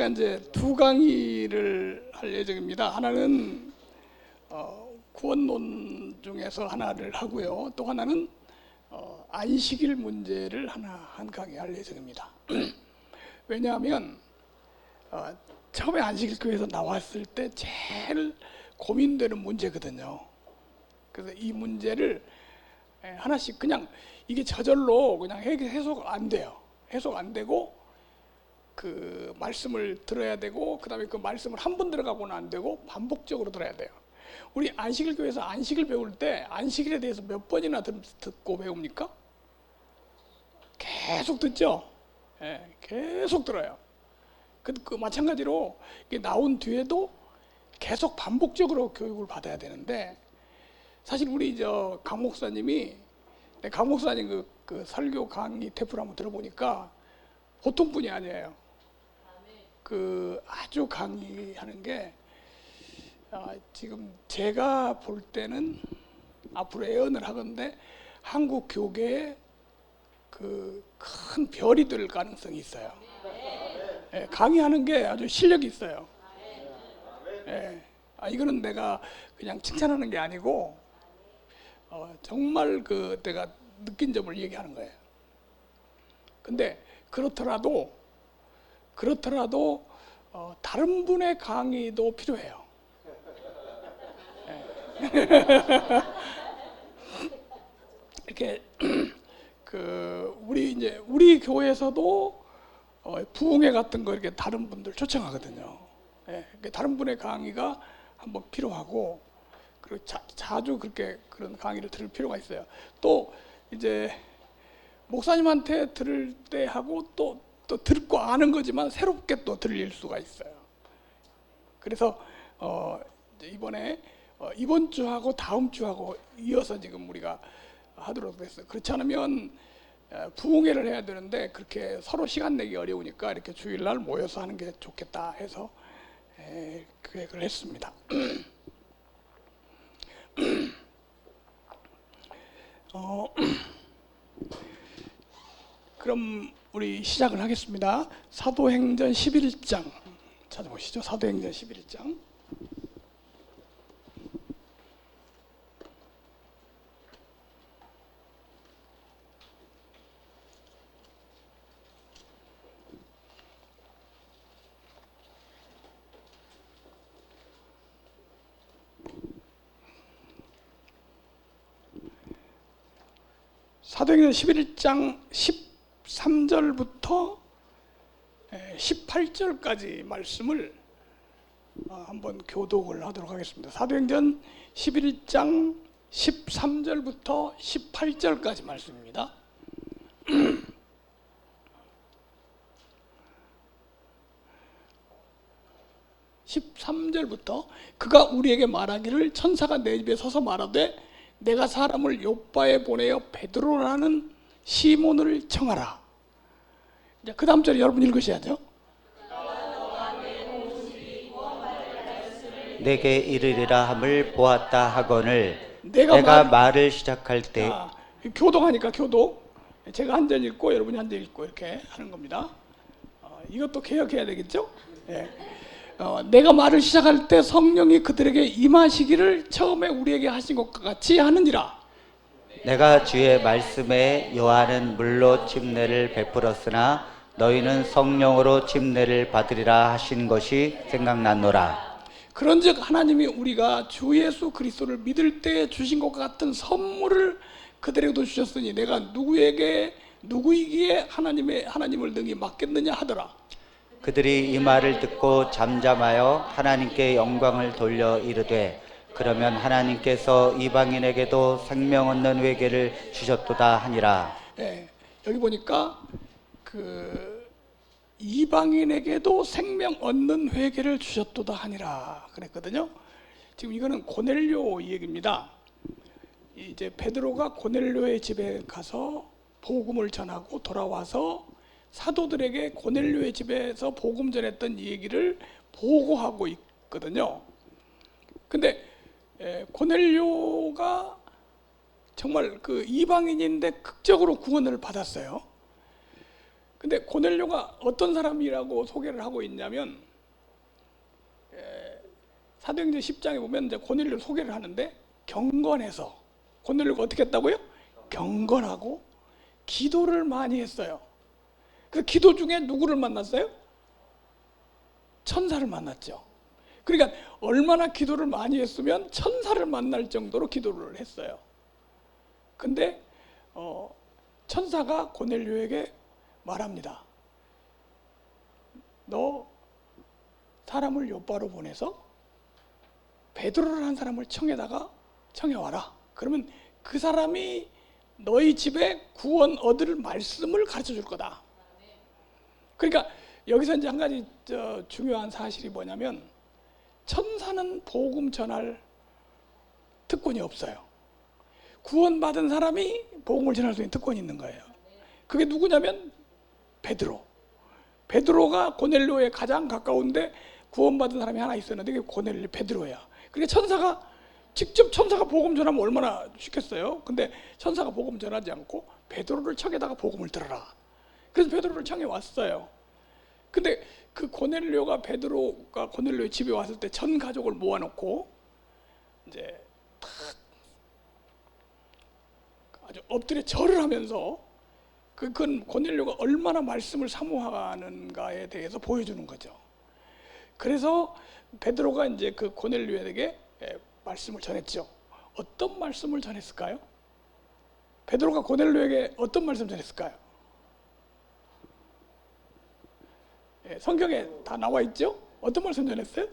제가 이제 두 강의를 할 예정입니다. 하나는 구원론 중에서 하나를 하고요. 또 하나는 안식일 문제를 한 강의 할 예정입니다. 왜냐하면 처음에 안식일 교회에서 나왔을 때 제일 고민되는 문제거든요. 그래서 이 문제를 하나씩 그냥 이게 저절로 그냥 해석 안 돼요. 해석 안 되고 그 말씀을 들어야 되고 그 다음에 그 말씀을 한 번 들어가고는 안 되고 반복적으로 들어야 돼요. 우리 안식일 교회에서 안식일 배울 때 안식일에 대해서 몇 번이나 듣고 배웁니까? 계속 듣죠. 계속 들어요. 그 마찬가지로 이게 나온 뒤에도 계속 반복적으로 교육을 받아야 되는데, 사실 우리 강 목사님이 강 목사님 그 설교 강의 테이프를 한번 들어보니까 보통 분이 아니에요. 그 아주 강의하는 게 지금 제가 볼 때는 앞으로 예언을 하건데 한국 교계에 그 큰 별이 될 가능성이 있어요. 강의하는 게 아주 실력이 있어요. 이거는 내가 그냥 칭찬하는 게 아니고 정말 그 내가 느낀 점을 얘기하는 거예요. 근데 그렇더라도 다른 분의 강의도 필요해요. 이렇게 우리 교회에서도 부흥회 같은 거 이렇게 다른 분들 초청하거든요. 다른 분의 강의가 한번 필요하고, 그리고 자주 그렇게 그런 강의를 들을 필요가 있어요. 또 이제 목사님한테 들을 때 하고 또 듣고 아는 거지만 새롭게 또 들릴 수가 있어요. 그래서 이번에 이번 주하고 다음 주하고 이어서 지금 우리가 하도록 됐어요. 그렇지 않으면 부흥회를 해야 되는데 그렇게 서로 시간 내기 어려우니까 이렇게 주일날 모여서 하는 게 좋겠다 해서 계획을 했습니다. 그럼 우리 시작을 하겠습니다. 사도행전 11장 찾아보시죠. 사도행전 11장. 사도행전 11장 13절부터 18절까지 말씀을 한번 교독을 하도록 하겠습니다. 사도행전 11장 13절부터 18절까지 말씀입니다. 13절부터 그가 우리에게 말하기를 천사가 내 집에 서서 말하되 내가 사람을 요빠에 보내어 베드로라는 시몬을 청하라. 그 다음 절에 여러분 읽으셔야죠. 내게 이르리라 함을 보았다 하거늘 내가 말을 시작할 때. 교독하니까 교독. 제가 한 절 읽고 여러분이 한 절 읽고 이렇게 하는 겁니다. 이것도 개혁해야 되겠죠? 내가 말을 시작할 때 성령이 그들에게 임하시기를 처음에 우리에게 하신 것과 같이 하느니라. 내가 주의 말씀에 요한은 물로 침례를 베풀었으나 너희는 성령으로 침례를 받으리라 하신 것이 생각났노라. 그런즉 하나님이 우리가 주 예수 그리스도를 믿을 때 주신 것과 같은 선물을 그들에게도 주셨으니 내가 누구이기에 하나님을 능히 맡겠느냐 하더라. 그들이 이 말을 듣고 잠잠하여 하나님께 영광을 돌려 이르되 그러면 하나님께서 이방인에게도 생명 얻는 회개를 주셨도다 하니라. 여기 보니까 이방인에게도 생명 얻는 회개를 주셨도다 하니라 그랬거든요. 지금 이거는 고넬료 얘기입니다. 이제 베드로가 고넬료의 집에 가서 복음을 전하고 돌아와서 사도들에게 고넬료의 집에서 복음 전했던 얘기를 보고하고 있거든요. 근데 고넬료가 정말 그 이방인인데 극적으로 구원을 받았어요. 근데 고넬료가 어떤 사람이라고 소개를 하고 있냐면 사도행전 10장에 보면 이제 고넬료를 소개를 하는데 경건해서, 고넬료가 어떻게 했다고요? 경건하고 기도를 많이 했어요. 그래서 기도 중에 누구를 만났어요? 천사를 만났죠. 그러니까 얼마나 기도를 많이 했으면 천사를 만날 정도로 기도를 했어요. 근데 천사가 고넬료에게 말합니다. 너 사람을 요바로 보내서 베드로라는 사람을 청해와라. 그러면 그 사람이 너희 집에 구원 얻을 말씀을 가르쳐 줄 거다. 그러니까 여기서 이제 한 가지 중요한 사실이 뭐냐면, 천사는 복음 전할 특권이 없어요. 구원받은 사람이 복음을 전할 수 있는 특권이 있는 거예요. 그게 누구냐면 베드로가 고넬료에 가장 가까운데 구원받은 사람이 하나 있었는데 그게 고넬료 베드로야. 그러니까 천사가 복음 전하면 얼마나 쉽겠어요. 근데 천사가 복음 전하지 않고 베드로를 청에다가 복음을 들어라. 그래서 베드로를 청해 왔어요. 근데 그 베드로가 고넬료의 집에 왔을 때 전 가족을 모아놓고 이제 탁 아주 엎드려 절을 하면서 그건 고넬료가 얼마나 말씀을 사모하는가에 대해서 보여주는 거죠. 그래서 베드로가 이제 그 고넬료에게 말씀을 전했죠. 어떤 말씀을 전했을까요? 베드로가 고넬료에게 어떤 말씀 전했을까요? 성경에 다 나와 있죠? 어떤 말씀 전했어요?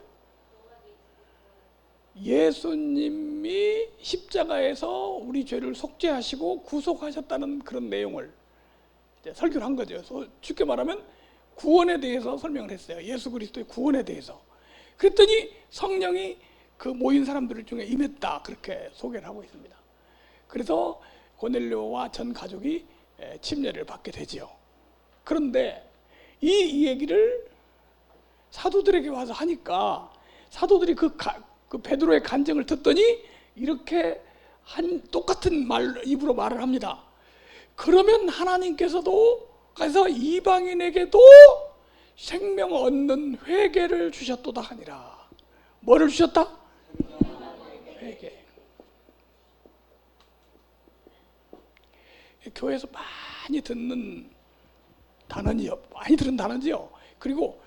예수님이 십자가에서 우리 죄를 속죄하시고 구속하셨다는 그런 내용을 이제 설교를 한 거죠. 쉽게 말하면 구원에 대해서 설명을 했어요. 예수 그리스도의 구원에 대해서. 그랬더니 성령이 그 모인 사람들 중에 임했다, 그렇게 소개를 하고 있습니다. 그래서 고넬료와 전 가족이 침례를 받게 되지요. 그런데 이 얘기를 사도들에게 와서 하니까 사도들이 그 베드로의 간증을 듣더니 이렇게 똑같은 입으로 말을 합니다. 그러면 하나님께서도 그래서 이방인에게도 생명 얻는 회개를 주셨도다 하니라. 뭐를 주셨다? 회개. 교회에서 많이 듣는 단어지요. 그리고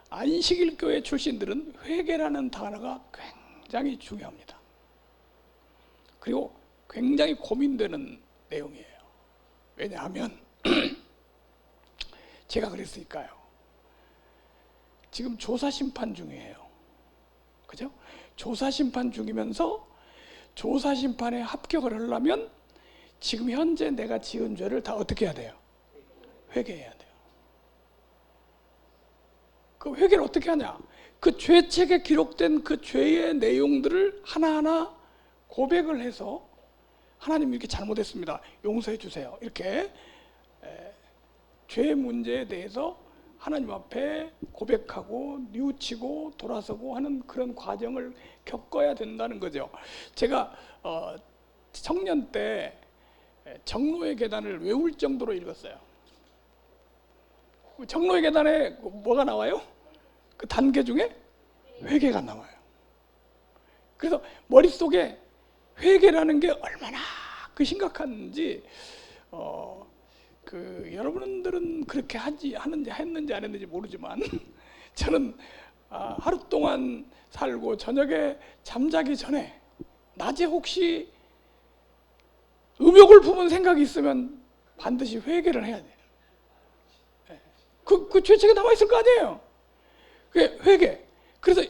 안식일 교회 출신들은 회개라는 단어가 굉장히 중요합니다. 그리고 굉장히 고민되는 내용이에요. 왜냐하면 제가 그랬으니까요. 지금 조사심판 중이에요. 그죠? 조사심판 중이면서 조사심판에 합격을 하려면 지금 현재 내가 지은 죄를 다 어떻게 해야 돼요? 회개해야 돼요. 그 회개를 어떻게 하냐? 그 죄책에 기록된 그 죄의 내용들을 하나하나 고백을 해서 하나님 이렇게 잘못했습니다. 용서해 주세요. 이렇게 죄 문제에 대해서 하나님 앞에 고백하고 뉘우치고 돌아서고 하는 그런 과정을 겪어야 된다는 거죠. 제가 청년 때 정로의 계단을 외울 정도로 읽었어요. 정로의 계단에 뭐가 나와요? 그 단계 중에 회개가 나와요. 그래서 머릿속에 회개라는 게 얼마나 심각한지 여러분들은 그렇게 했는지 안 했는지 모르지만 저는 하루 동안 살고 저녁에 잠자기 전에 낮에 혹시 음욕을 품은 생각이 있으면 반드시 회개를 해야 돼요. 그 죄책에 남아 있을 거 아니에요. 그게 회개. 그래서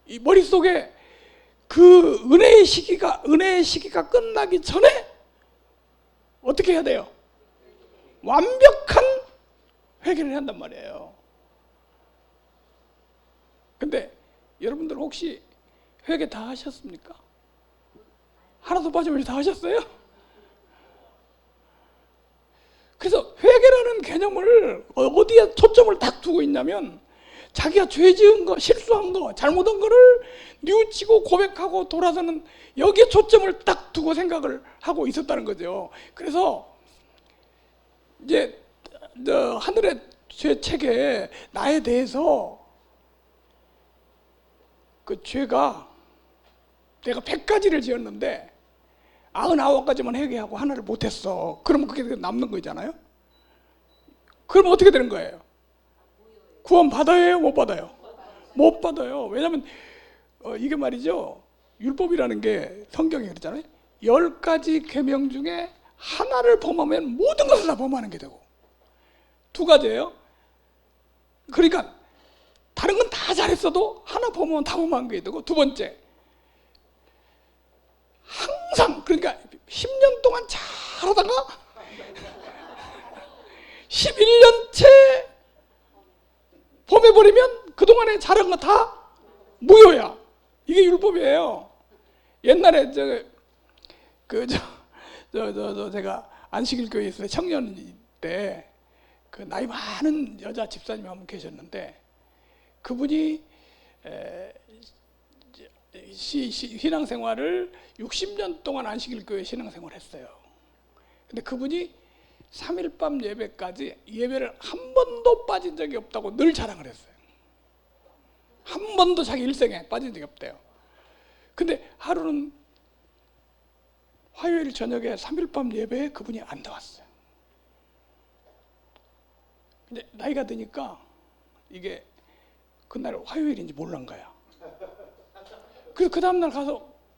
이 머릿속에 그 은혜의 시기가 끝나기 전에 어떻게 해야 돼요? 완벽한 회개를 해야 한단 말이에요. 근데 여러분들 혹시 회개 다 하셨습니까? 하나도 빠짐없이 다 하셨어요? 그래서 회개라는 개념을 어디에 초점을 딱 두고 있냐면 자기가 죄 지은 거, 실수한 거, 잘못한 거를 뉘우치고 고백하고 돌아서는 여기에 초점을 딱 두고 생각을 하고 있었다는 거죠. 그래서 이제 하늘의 죄 책에 나에 대해서 그 죄가 내가 100가지를 지었는데 99가지만 회개하고 하나를 못했어. 그러면 그게 남는 거잖아요. 그럼 어떻게 되는 거예요? 구원 받아요? 못 받아요? 못 받아요. 왜냐하면 이게 말이죠, 율법이라는 게 성경에 그랬잖아요. 10가지 계명 중에 하나를 범하면 모든 것을 다 범하는 게 되고, 2가지예요. 그러니까 다른 건 다 잘했어도 하나 범하면 다 범한 게 되고, 2번째, 항상, 그러니까 10년 동안 잘하다가 11년째 범해버리면 그동안에 잘한 거 다 무효야. 이게 율법이에요. 옛날에 제가 안식일 교회에 있을 때 청년 때 그 나이 많은 여자 집사님이 한 분 계셨는데, 그분이 신앙생활을 60년 동안 안식일 교회 신앙생활을 했어요. 근데 그분이 3일 밤 예배까지 예배를 한 번도 빠진 적이 없다고 늘 자랑을 했어요. 한 번도 자기 일생에 빠진 적이 없대요. 근데 하루는 화요일 저녁에 3일 밤 예배에 그분이 안 나왔어요. 근데 나이가 드니까 이게 그날 화요일인지 몰란 거야. 그래서 그 다음날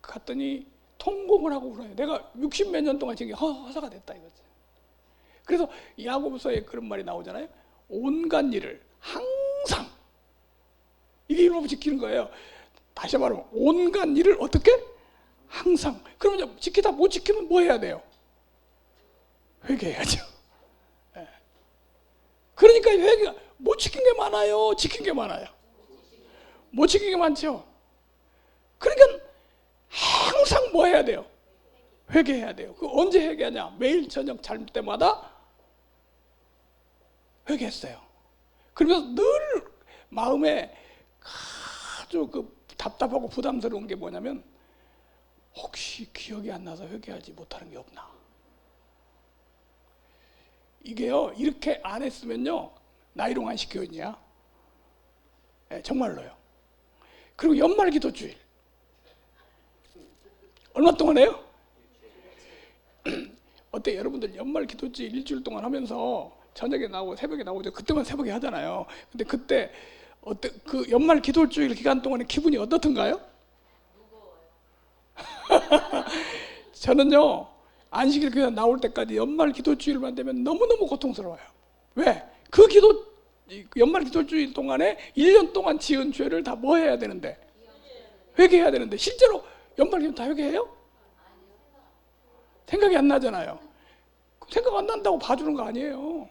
갔더니 통곡을 하고 그래요. 내가 60몇 년 동안 지금 허사가 됐다 이거지. 그래서 야고보서에 그런 말이 나오잖아요. 온갖 일을 항상, 이게 율법을 지키는 거예요. 다시 말하면 온갖 일을 어떻게? 항상. 그러면 지키다 못 지키면 뭐 해야 돼요? 회개해야죠. 네. 그러니까 회개가 못 지킨 게 많아요, 지킨 게 많아요? 못 지킨 게 많죠. 그러니까 항상 뭐 해야 돼요? 회개해야 돼요. 그 언제 회개하냐? 매일 저녁 잘 때마다 회개했어요. 그러면서 늘 마음에 아주 답답하고 부담스러운 게 뭐냐면, 혹시 기억이 안 나서 회개하지 못하는 게 없나? 이게요, 이렇게 안 했으면요, 나이롱 안식교인이야. 네, 정말로요. 그리고 연말 기도주일 얼마 동안 해요? 어때 여러분들? 연말 기도주일 일주일 동안 하면서 저녁에 나오고 새벽에 나오죠. 그때만 새벽에 하잖아요. 근데 그때 그 연말 기도주일 기간 동안에 기분이 어떻던가요? 저는요, 안식일 교회 나올 때까지 연말 기도주일만 되면 너무너무 고통스러워요. 왜? 연말 기도주일 동안에 1년 동안 지은 죄를 다 뭐 해야 되는데? 회개해야 되는데, 실제로 연말 기도 다 회개해요? 생각이 안 나잖아요. 생각 안 난다고 봐주는 거 아니에요.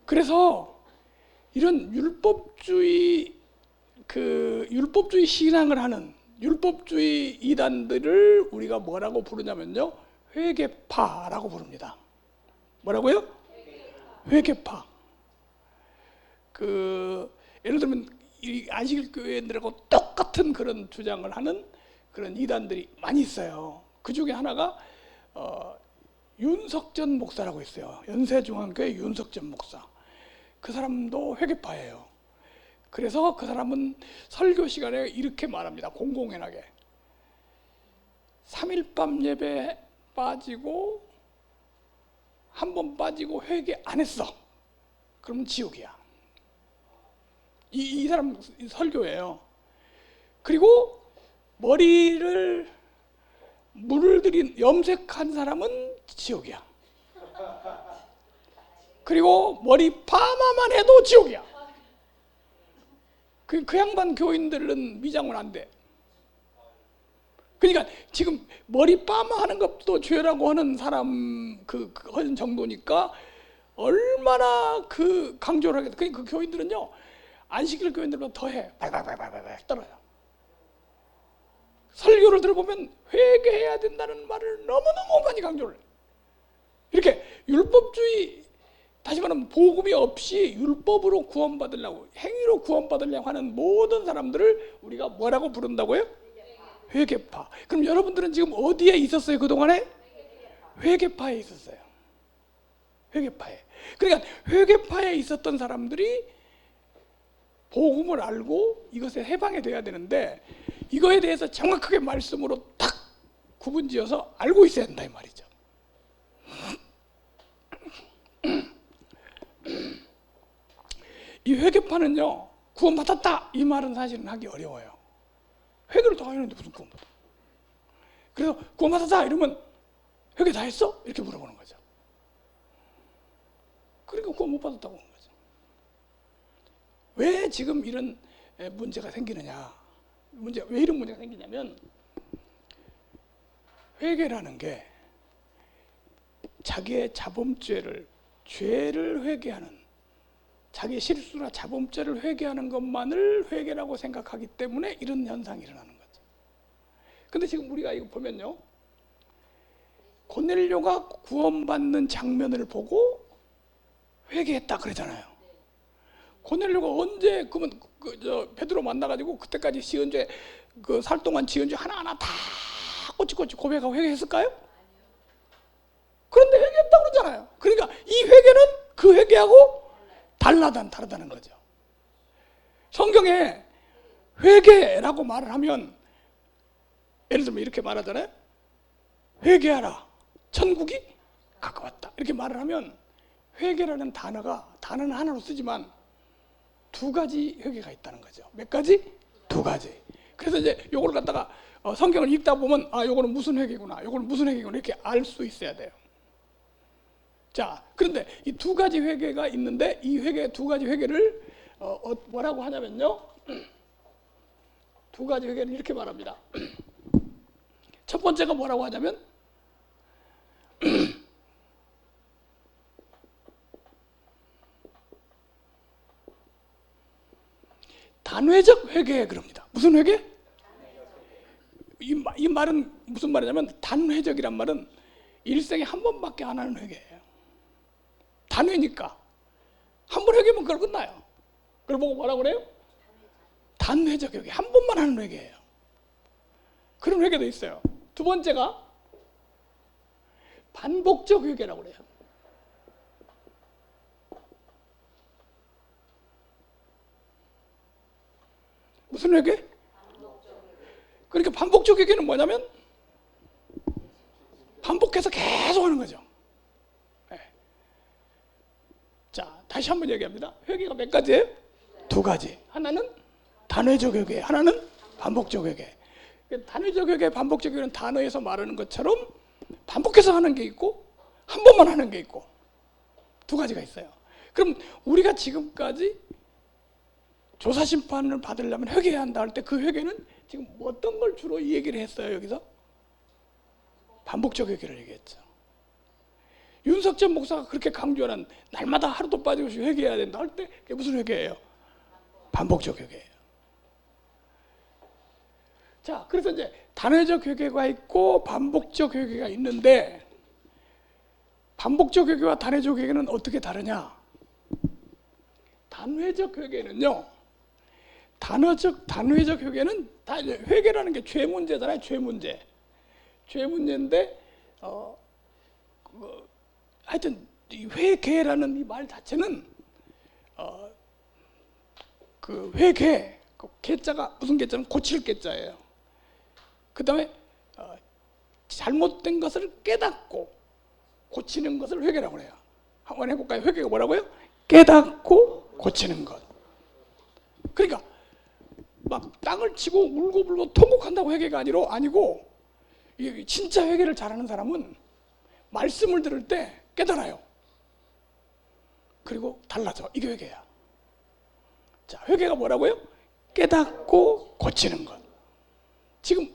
그래서 이런 율법주의 신앙을 하는 율법주의 이단들을 우리가 뭐라고 부르냐면요, 회개파라고 부릅니다. 뭐라고요? 회개파. 예를 들면 이 안식일 교회들하고 똑같은 그런 주장을 하는 그런 이단들이 많이 있어요. 그 중에 하나가 윤석전 목사라고 있어요. 연세중앙교회 윤석전 목사. 그 사람도 회개파예요. 그래서 그 사람은 설교 시간에 이렇게 말합니다. 공공연하게. 3일 밤 예배 빠지고 한 번 빠지고 회개 안 했어. 그러면 지옥이야. 이 사람 설교예요. 그리고 머리를 물을 들인 염색한 사람은 지옥이야. 그리고 머리 파마만 해도 지옥이야. 그 양반 교인들은 미장은 안 돼. 그러니까 지금 머리 파마하는 것도 죄라고 하는 사람 하는 정도니까 얼마나 강조를 하겠다. 그 교인들은요, 안식일 교인들보다 더해. 발발발발발 떨어요. 설교를 들어보면 회개해야 된다는 말을 너무너무 많이 강조를 해요. 이렇게 율법주의, 다시 말하면 복음이 없이 율법으로 구원받으려고, 행위로 구원받으려고 하는 모든 사람들을 우리가 뭐라고 부른다고요? 회개파. 그럼 여러분들은 지금 어디에 있었어요, 그동안에? 회계파에 있었어요. 회계파에. 그러니까 회계파에 있었던 사람들이 복음을 알고 이것에 해방이 돼야 되는데 이거에 대해서 정확하게 말씀으로 딱 구분지어서 알고 있어야 된다 이 말이죠. 이 회계파는요, 구원받았다 이 말은 사실은 하기 어려워요. 회개를 다 했는데 무슨 구원받아? 그래서 구원받았다 이러면 회개 다 했어? 이렇게 물어보는 거죠. 그러니까 구원 못 받았다고 하는 거죠. 왜 지금 이런 문제가 생기느냐? 왜 이런 문제가 생기냐면 회개라는 게 자기의 자범죄를, 죄를 회개하는, 자기의 실수나 자범죄를 회개하는 것만을 회개라고 생각하기 때문에 이런 현상이 일어나는 거죠. 근데 지금 우리가 이거 보면요, 고넬료가 구원받는 장면을 보고 회개했다 그러잖아요. 고넬료가 언제 그러면 베드로 만나가지고 그때까지 지은 죄, 그 살 동안 지은 죄 하나하나 다 꼬치꼬치 고백하고 회개했을까요? 그런데 회개했다고 그러잖아요. 그러니까 이 회개는 그 회개하고 다르다는 거죠. 성경에 회개라고 말을 하면 예를 들면 이렇게 말하잖아요. 회개하라, 천국이 가까웠다. 이렇게 말을 하면 회개라는 단어는 하나로 쓰지만 두 가지 회개가 있다는 거죠. 몇 가지? 두 가지. 그래서 이제 요걸 갖다가 성경을 읽다 보면 아, 요거는 무슨 회개구나, 요거는 무슨 회개구나 이렇게 알 수 있어야 돼요. 자, 그런데 이 두 가지 회개가 있는데 이 두 가지 회개를 뭐라고 하냐면요, 두 가지 회개는 이렇게 말합니다. 첫 번째가 뭐라고 하냐면 단회적 회개 그럽니다. 무슨 회개? 이 말은 무슨 말이냐면 단회적이란 말은 일생에 한 번밖에 안 하는 회개예요. 단회니까 한 번 회개면 그걸 끝나요. 그걸 보고 뭐라고 그래요? 단회적 회개, 한 번만 하는 회개예요. 그런 회개도 있어요. 두 번째가 반복적 회개라고 그래요. 무슨 회개? 그러니까 반복적 회개는 뭐냐면 반복해서 계속 하는 거죠. 네. 자, 다시 한번 얘기합니다. 회개가 몇 가지예요? 두 가지. 하나는 단회적 회개, 하나는 반복적 회개. 단회적 회개, 반복적 회개는 단어에서 말하는 것처럼 반복해서 하는 게 있고 한 번만 하는 게 있고 두 가지가 있어요. 그럼 우리가 지금까지 조사심판을 받으려면 회개해야 한다 할 때 그 회개는 지금 어떤 걸 주로 이 얘기를 했어요? 여기서 반복적 회개를 얘기했죠. 윤석천 목사가 그렇게 강조하는 날마다 하루도 빠짐없이 회개해야 된다 할 때 그게 무슨 회개예요? 반복적 회개예요. 자, 그래서 이제 단회적 회개가 있고 반복적 회개가 있는데 반복적 회개와 단회적 회개는 어떻게 다르냐? 단회적 회개는요, 단회적 회개는 다 회개라는 게 죄 문제잖아요. 죄 문제인데 하여튼 이 회개라는 이 말 자체는 그 회개, 그 개자가 무슨 개자는 고칠 개자예요. 그 다음에 잘못된 것을 깨닫고 고치는 것을 회개라고 해요. 한번 해볼까요? 회개가 뭐라고요? 깨닫고 고치는 것. 그러니까 막 땅을 치고 울고불고 통곡한다고 회개가 아니고 진짜 회개를 잘하는 사람은 말씀을 들을 때 깨달아요. 그리고 달라져. 이게 회개야. 자, 회개가 뭐라고요? 깨닫고 고치는 것. 지금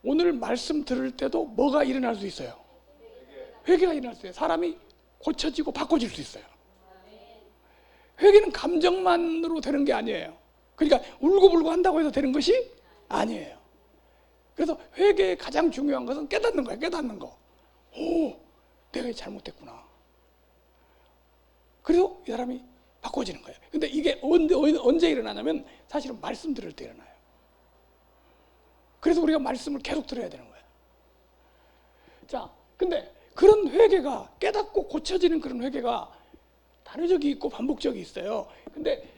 오늘 말씀 들을 때도 뭐가 일어날 수 있어요? 회개가 일어날 수 있어요. 사람이 고쳐지고 바꿔질 수 있어요. 회개는 감정만으로 되는 게 아니에요. 그러니까 울고불고 한다고 해서 되는 것이 아니에요. 그래서 회개의 가장 중요한 것은 깨닫는 거예요. 깨닫는 거. 오, 내가 잘못했구나. 그래서 이 사람이 바꿔지는 거예요. 근데 이게 언제 일어나냐면 사실은 말씀 들을 때 일어나요. 그래서 우리가 말씀을 계속 들어야 되는 거예요. 자, 근데 그런 회개가 깨닫고 고쳐지는 그런 회개가 단회적이 있고 반복적이 있어요. 근데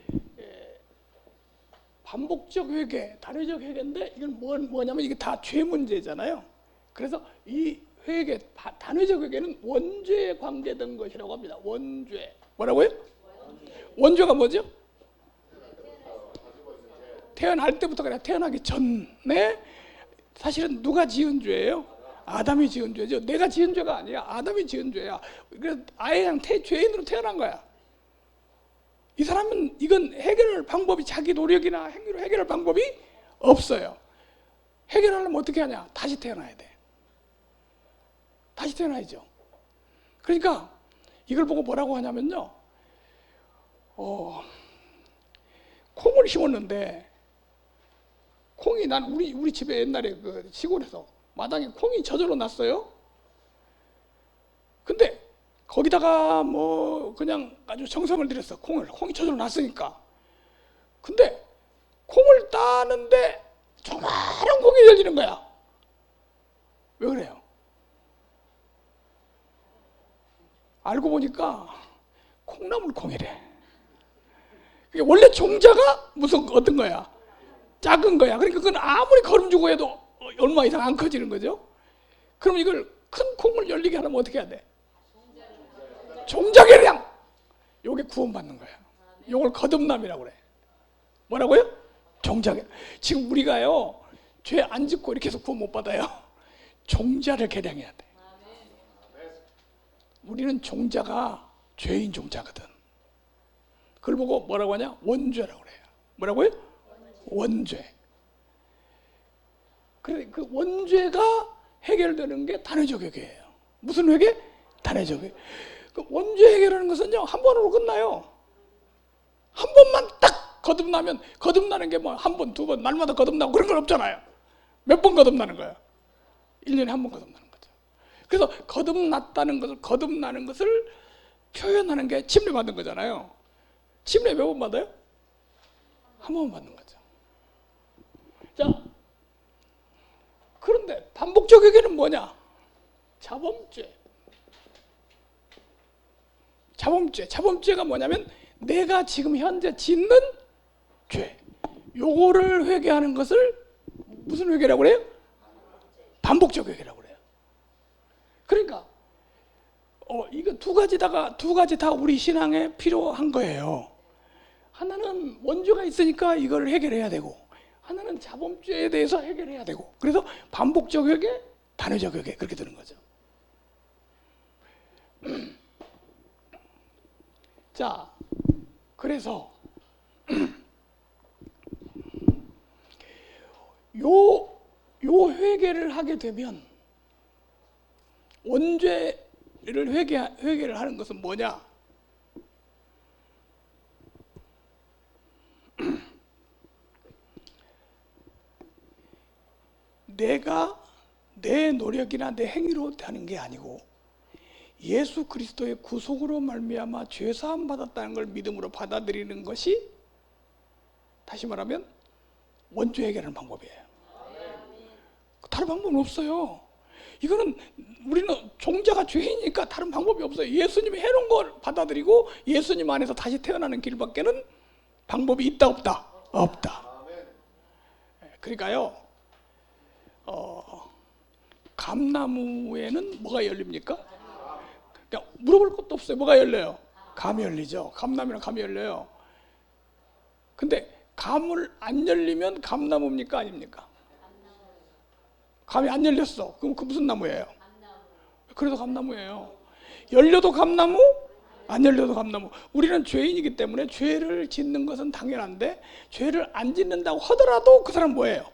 반복적 회개, 단회적 회개인데 이건 뭐냐면 이게 다 죄 문제잖아요. 그래서 이 회개, 단회적 회개는 원죄에 관계된 것이라고 합니다. 원죄. 뭐라고요? 원죄가 뭐죠? 태어날 때부터 그냥 태어나기 전에 사실은 누가 지은 죄예요? 아담이 지은 죄죠. 내가 지은 죄가 아니야. 아담이 지은 죄야. 그래서 아예 그냥 죄인으로 태어난 거야. 이 사람은 이건 해결할 방법이 자기 노력이나 행위로 해결할 방법이 없어요. 해결하려면 어떻게 하냐? 다시 태어나야 돼. 다시 태어나야죠. 그러니까 이걸 보고 뭐라고 하냐면요. 콩을 심었는데 콩이 난 우리 집에 옛날에 그 시골에서 마당에 콩이 저절로 났어요. 근데 거기다가 뭐 그냥 아주 정성을 들였어. 콩이 저절로 났으니까. 근데 콩을 따는데 조그마한 콩이 열리는 거야. 왜 그래요? 알고 보니까 콩나물 콩이래. 원래 종자가 무슨 어떤 거야? 작은 거야. 그러니까 그건 아무리 거름 주고 해도 얼마 이상 안 커지는 거죠. 그럼 이걸 큰 콩을 열리게 하려면 어떻게 해야 돼? 종자계량. 요게 구원받는 거야. 요걸 거듭남이라고 그래. 뭐라고요? 종자계. 지금 우리가요 죄 안 짓고 이렇게 해서 구원 못 받아요. 종자를 계량해야 돼. 우리는 종자가 죄인 종자거든. 그걸 보고 뭐라고 하냐? 원죄라고 그래요. 뭐라고요? 원죄. 그래, 그 원죄가 해결되는 게 단회적 회개예요. 무슨 회개? 단회적 회개. 그 원죄 해결하는 것은요 한 번으로 끝나요. 한 번만 딱 거듭나면, 거듭나는 게 뭐 한 번, 두 번, 날마다 거듭나고 그런 건 없잖아요. 몇 번 거듭나는 거야? 1년에 한 번 거듭나는 거죠. 그래서 거듭나는 것을 표현하는 게 침례 받는 거잖아요. 침례 몇 번 받아요? 한 번 받는 거죠. 자, 그런데 반복적 회개는 뭐냐? 자범죄. 자범죄가 뭐냐면 내가 지금 현재 짓는 죄. 요거를 회개하는 것을 무슨 회개라고 그래요? 반복적 회개라고 그래요. 그러니까 이거 두 가지 다 우리 신앙에 필요한 거예요. 하나는 원죄가 있으니까 이걸 해결해야 되고, 하나는 자범죄에 대해서 해결해야 되고, 그래서 반복적 회개, 단회적 회개 그렇게 되는 거죠. 자, 그래서 요 회개를 하게 되면 원죄를 회개를 하는 것은 뭐냐? 내가 내 노력이나 내 행위로 하는 게 아니고 예수 그리스도의 구속으로 말미암아 죄 사함 받았다는 걸 믿음으로 받아들이는 것이, 다시 말하면 원죄 해결하는 방법이에요. 다른 방법은 없어요. 이거는 우리는 종자가 죄이니까 다른 방법이 없어요. 예수님이 해놓은 걸 받아들이고 예수님 안에서 다시 태어나는 길밖에는 방법이 있다 없다? 없다. 그러니까요 감나무에는 뭐가 열립니까? 그러니까 물어볼 것도 없어요. 뭐가 열려요? 감이 열리죠. 감나무랑 감이 열려요. 근데 감을 안 열리면 감나무입니까? 아닙니까? 감이 안 열렸어. 그럼 그 무슨 나무예요? 그래서 감나무예요. 열려도 감나무, 안 열려도 감나무. 우리는 죄인이기 때문에 죄를 짓는 것은 당연한데 죄를 안 짓는다고 하더라도 그 사람 뭐예요?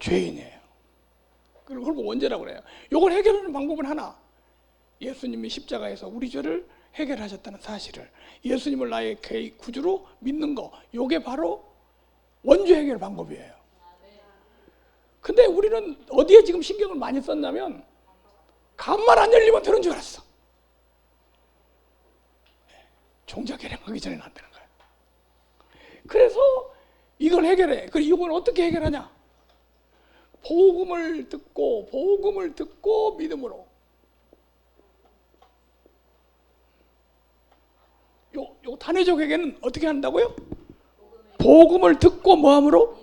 죄인이에요. 그걸 원죄라고 그래요. 이걸 해결하는 방법은 하나. 예수님이 십자가에서 우리 죄를 해결하셨다는 사실을, 예수님을 나의 구주로 믿는 거, 이게 바로 원죄 해결 방법이에요. 근데 우리는 어디에 지금 신경을 많이 썼냐면 감만 안 열리면 되는 줄 알았어. 종자 계량하기 전에는 안 되는 거예요. 그래서 이걸 해결해. 그리고 이걸 어떻게 해결하냐? 복음을 듣고 믿음으로. 단회적 회개는 어떻게 한다고요? 복음을 듣고 뭐함으로?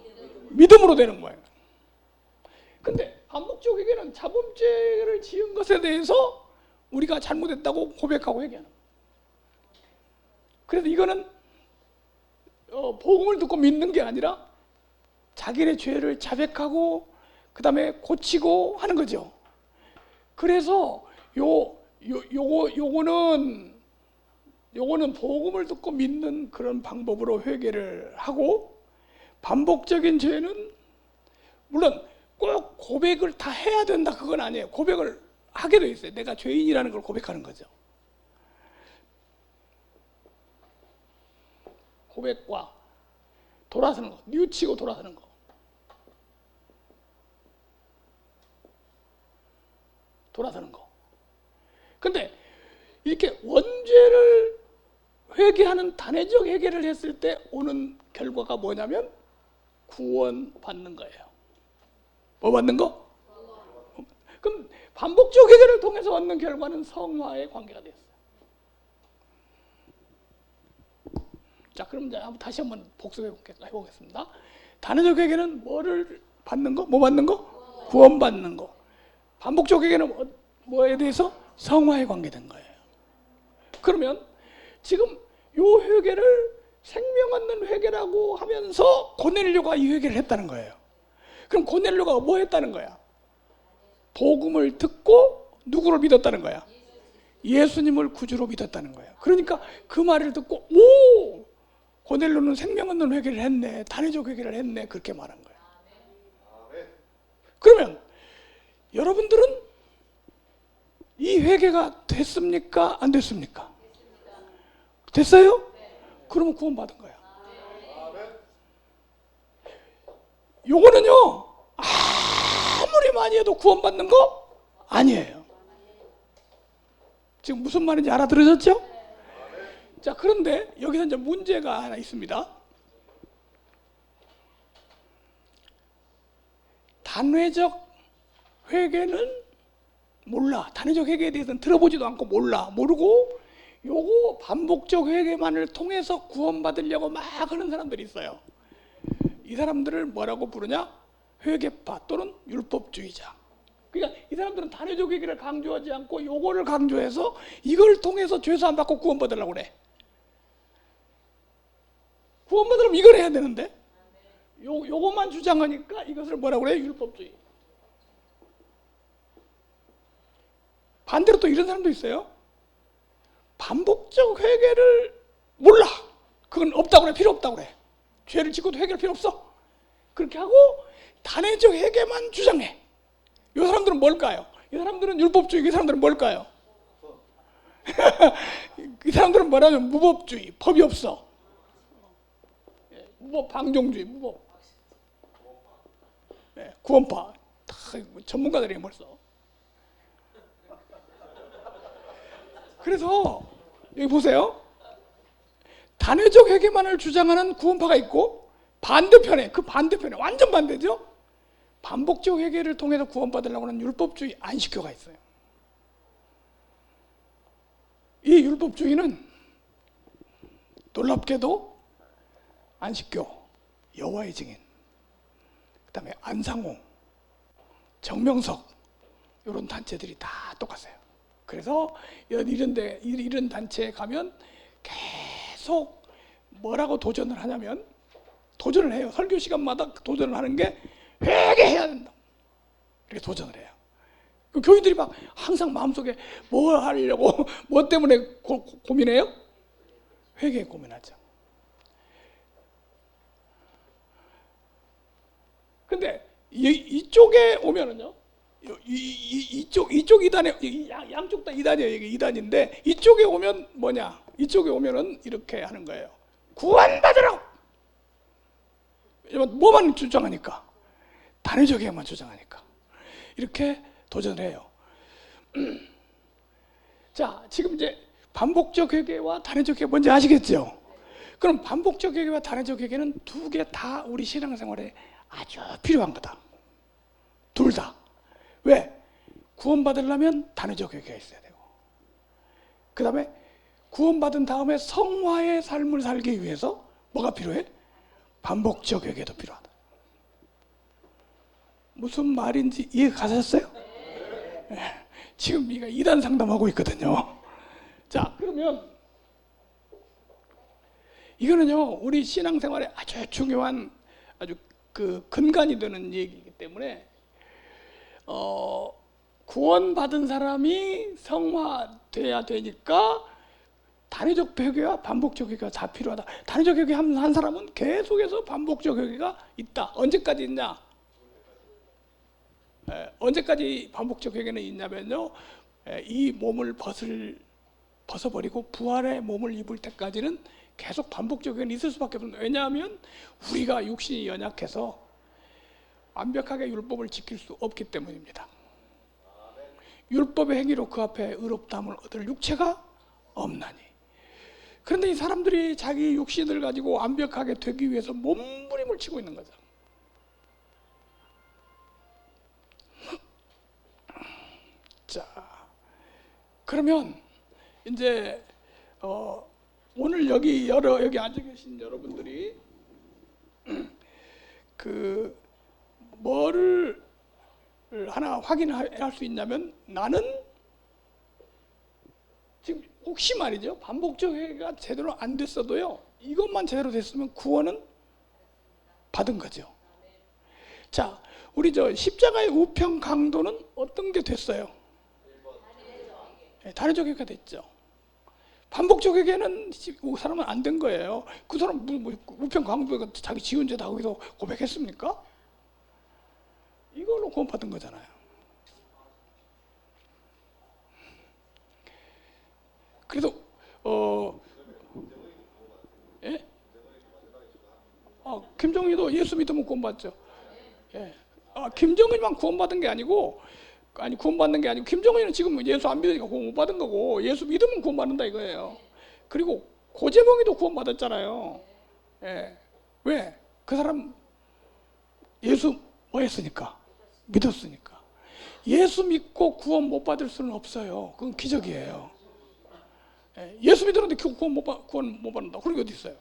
믿음으로 되는 거예요. 근데 반복적 회개는 자범죄를 지은 것에 대해서 우리가 잘못했다고 고백하고 회개하는 거예요. 그래서 이거는 복음을 듣고 믿는 게 아니라 자기의 죄를 자백하고 그 다음에 고치고 하는 거죠. 그래서 요거는 복음을 듣고 믿는 그런 방법으로 회개를 하고, 반복적인 죄는 물론 꼭 고백을 다 해야 된다 그건 아니에요. 고백을 하게 돼 있어요. 내가 죄인이라는 걸 고백하는 거죠. 고백과 돌아서는 거, 뉘우치고 돌아서는 거. 돌아서는 거. 근데 이렇게 원죄를 회개하는 단회적 회개를 했을 때 오는 결과가 뭐냐면 구원 받는 거예요. 뭐 받는 거? 그럼 반복적 회개를 통해서 얻는 결과는 성화의 관계가 됐어요. 자, 그럼 이제 다시 한번 복습해 보겠습니다. 단회적 회개는 뭐를 받는 거? 뭐 받는 거? 구원 받는 거. 반복적 회개는 뭐에 대해서? 성화에 관계된 거예요. 그러면 지금 요 회개를 생명 얻는 회개라고 하면서 고넬료가 이 회개를 했다는 거예요. 그럼 고넬료가 뭐 했다는 거야? 복음을 듣고 누구를 믿었다는 거야? 예수님을 구주로 믿었다는 거예요. 그러니까 그 말을 듣고 오! 고넬료는 생명 얻는 회개를 했네, 단회적 회개를 했네, 그렇게 말한 거예요. 그러면 여러분들은 이 회개가 됐습니까? 안 됐습니까? 됐어요? 그러면 구원 받은 거야. 요거는요, 아무리 많이 해도 구원 받는 거 아니에요. 지금 무슨 말인지 알아들으셨죠? 자, 그런데 여기서 이제 문제가 하나 있습니다. 단회적 회개는 몰라. 단회적 회개에 대해서는 들어보지도 않고 모르고 요거 반복적 회개만을 통해서 구원받으려고 막 하는 사람들이 있어요. 이 사람들을 뭐라고 부르냐? 회개파 또는 율법주의자. 그러니까 이 사람들은 단회적 회개를 강조하지 않고 요거를 강조해서 이걸 통해서 죄사함 받고 구원받으려고 그래. 구원받으려면 이걸 해야 되는데 요것만 주장하니까 이것을 뭐라고 그래? 율법주의. 반대로 또 이런 사람도 있어요. 반복적 회개를 몰라. 그건 없다고 그래. 필요 없다고 그래. 죄를 짓고도 회개할 필요 없어. 그렇게 하고 단회적 회개만 주장해. 이 사람들은 뭘까요? 이 사람들은 율법주의. 이 사람들은 뭘까요? 이 사람들은 뭐라면 무법주의. 법이 없어. 무법 방종주의. 무법. 구원파. 다 전문가들이 벌써. 그래서 여기 보세요. 단회적 회개만을 주장하는 구원파가 있고 반대편에 완전 반대죠. 반복적 회개를 통해서 구원받으려고 하는 율법주의 안식교가 있어요. 이 율법주의는 놀랍게도 안식교, 여호와의 증인, 그 다음에 안상홍, 정명석 이런 단체들이 다 똑같아요. 그래서 이런 단체에 가면 계속 뭐라고 도전을 하냐면, 도전을 해요. 설교 시간마다 도전을 하는 게 회개해야 된다. 이렇게 도전을 해요. 그 교인들이 막 항상 마음속에 뭐 하려고 뭐 때문에 고민해요? 회개에 고민하죠. 근데 이쪽에 오면은요, 이쪽 이단에, 양쪽 다 이단이에요. 이게 이단인데 이쪽에 오면 뭐냐? 이쪽에 오면은 이렇게 하는 거예요. 구원받으라고. 뭐만 주장하니까? 단회적 회개만 주장하니까 이렇게 도전을 해요. 자, 지금 이제 반복적 회개와 단회적 회개 뭔지 아시겠죠? 그럼 반복적 회개와 단회적 회개는 두 개 다 우리 신앙생활에 아주 필요한 거다. 둘 다. 왜? 구원받으려면 단회적 회개가 있어야 되고, 그 다음에 구원받은 다음에 성화의 삶을 살기 위해서 뭐가 필요해? 반복적 회개도 필요하다. 무슨 말인지 이해 가셨어요? 네. 지금 우리가 이단 상담하고 있거든요. 자, 그러면 이거는요, 우리 신앙생활에 아주 중요한 아주 그 근간이 되는 얘기이기 때문에 구원받은 사람이 성화돼야 되니까 단회적 회개와 반복적 회개가 다 필요하다. 단회적 회개 한 사람은 계속해서 반복적 회개가 있다. 언제까지 있냐? 언제까지 반복적 회개는 있냐면요, 이 몸을 벗어버리고 부활의 몸을 입을 때까지는 계속 반복적 회개는 있을 수밖에 없습니다. 왜냐하면 우리가 육신이 연약해서 완벽하게 율법을 지킬 수 없기 때문입니다. 율법의 행위로 그 앞에 의롭다함을 얻을 육체가 없나니. 그런데 이 사람들이 자기 육신을 가지고 완벽하게 되기 위해서 몸부림을 치고 있는 거죠. 자, 그러면 이제 오늘 여기 앉아 계신 여러분들이 그 뭐를 하나 확인할 수 있냐면, 나는 지금 혹시 말이죠, 반복적 회개가 제대로 안 됐어도요, 이것만 제대로 됐으면 구원은 받은 거죠. 자, 우리 저 십자가의 우편 강도는 어떤 게 됐어요? 네, 단회적 회개가 됐죠. 반복적 회개는 그 사람은 안 된 거예요. 그 사람 우편 강도가 자기 지은 죄다 거기서 고백했습니까? 이걸로 구원받은 거잖아요. 그래서 예? 김정희도 예수 믿으면 구원받죠. 예. 김정희만 구원받은 게 아니고, 구원받는 게 아니고, 김정희는 지금 예수 안 믿으니까 구원 못 받은 거고, 예수 믿으면 구원받는다 이거예요. 그리고 고재봉이도 구원받았잖아요. 예. 왜? 그 사람 예수 뭐 했으니까? 믿었으니까. 예수 믿고 구원 못 받을 수는 없어요. 그건 기적이에요. 예. 예수 믿었는데 구원 못 받는다. 그런 게 어디 있어요?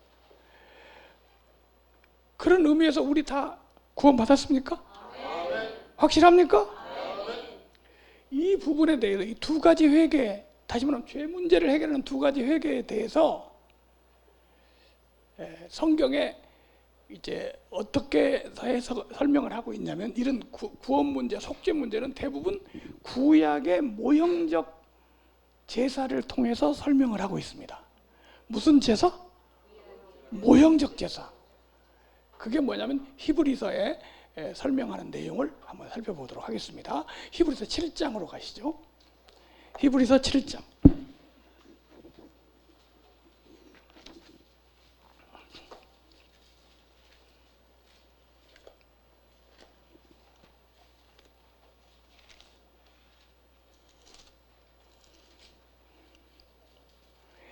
그런 의미에서 우리 다 구원 받았습니까? 확실합니까? 이 부분에 대해서, 이 두 가지 회개, 다시 말하면 죄 문제를 해결하는 두 가지 회개에 대해서 성경에 이제 어떻게 해서 설명을 하고 있냐면, 이런 구원 문제, 속죄 문제는 대부분 구약의 모형적 제사를 통해서 설명을 하고 있습니다. 무슨 제사? 모형적 제사. 그게 뭐냐면 히브리서에 설명하는 내용을 한번 살펴보도록 하겠습니다. 히브리서 7장으로 가시죠. 히브리서 7장.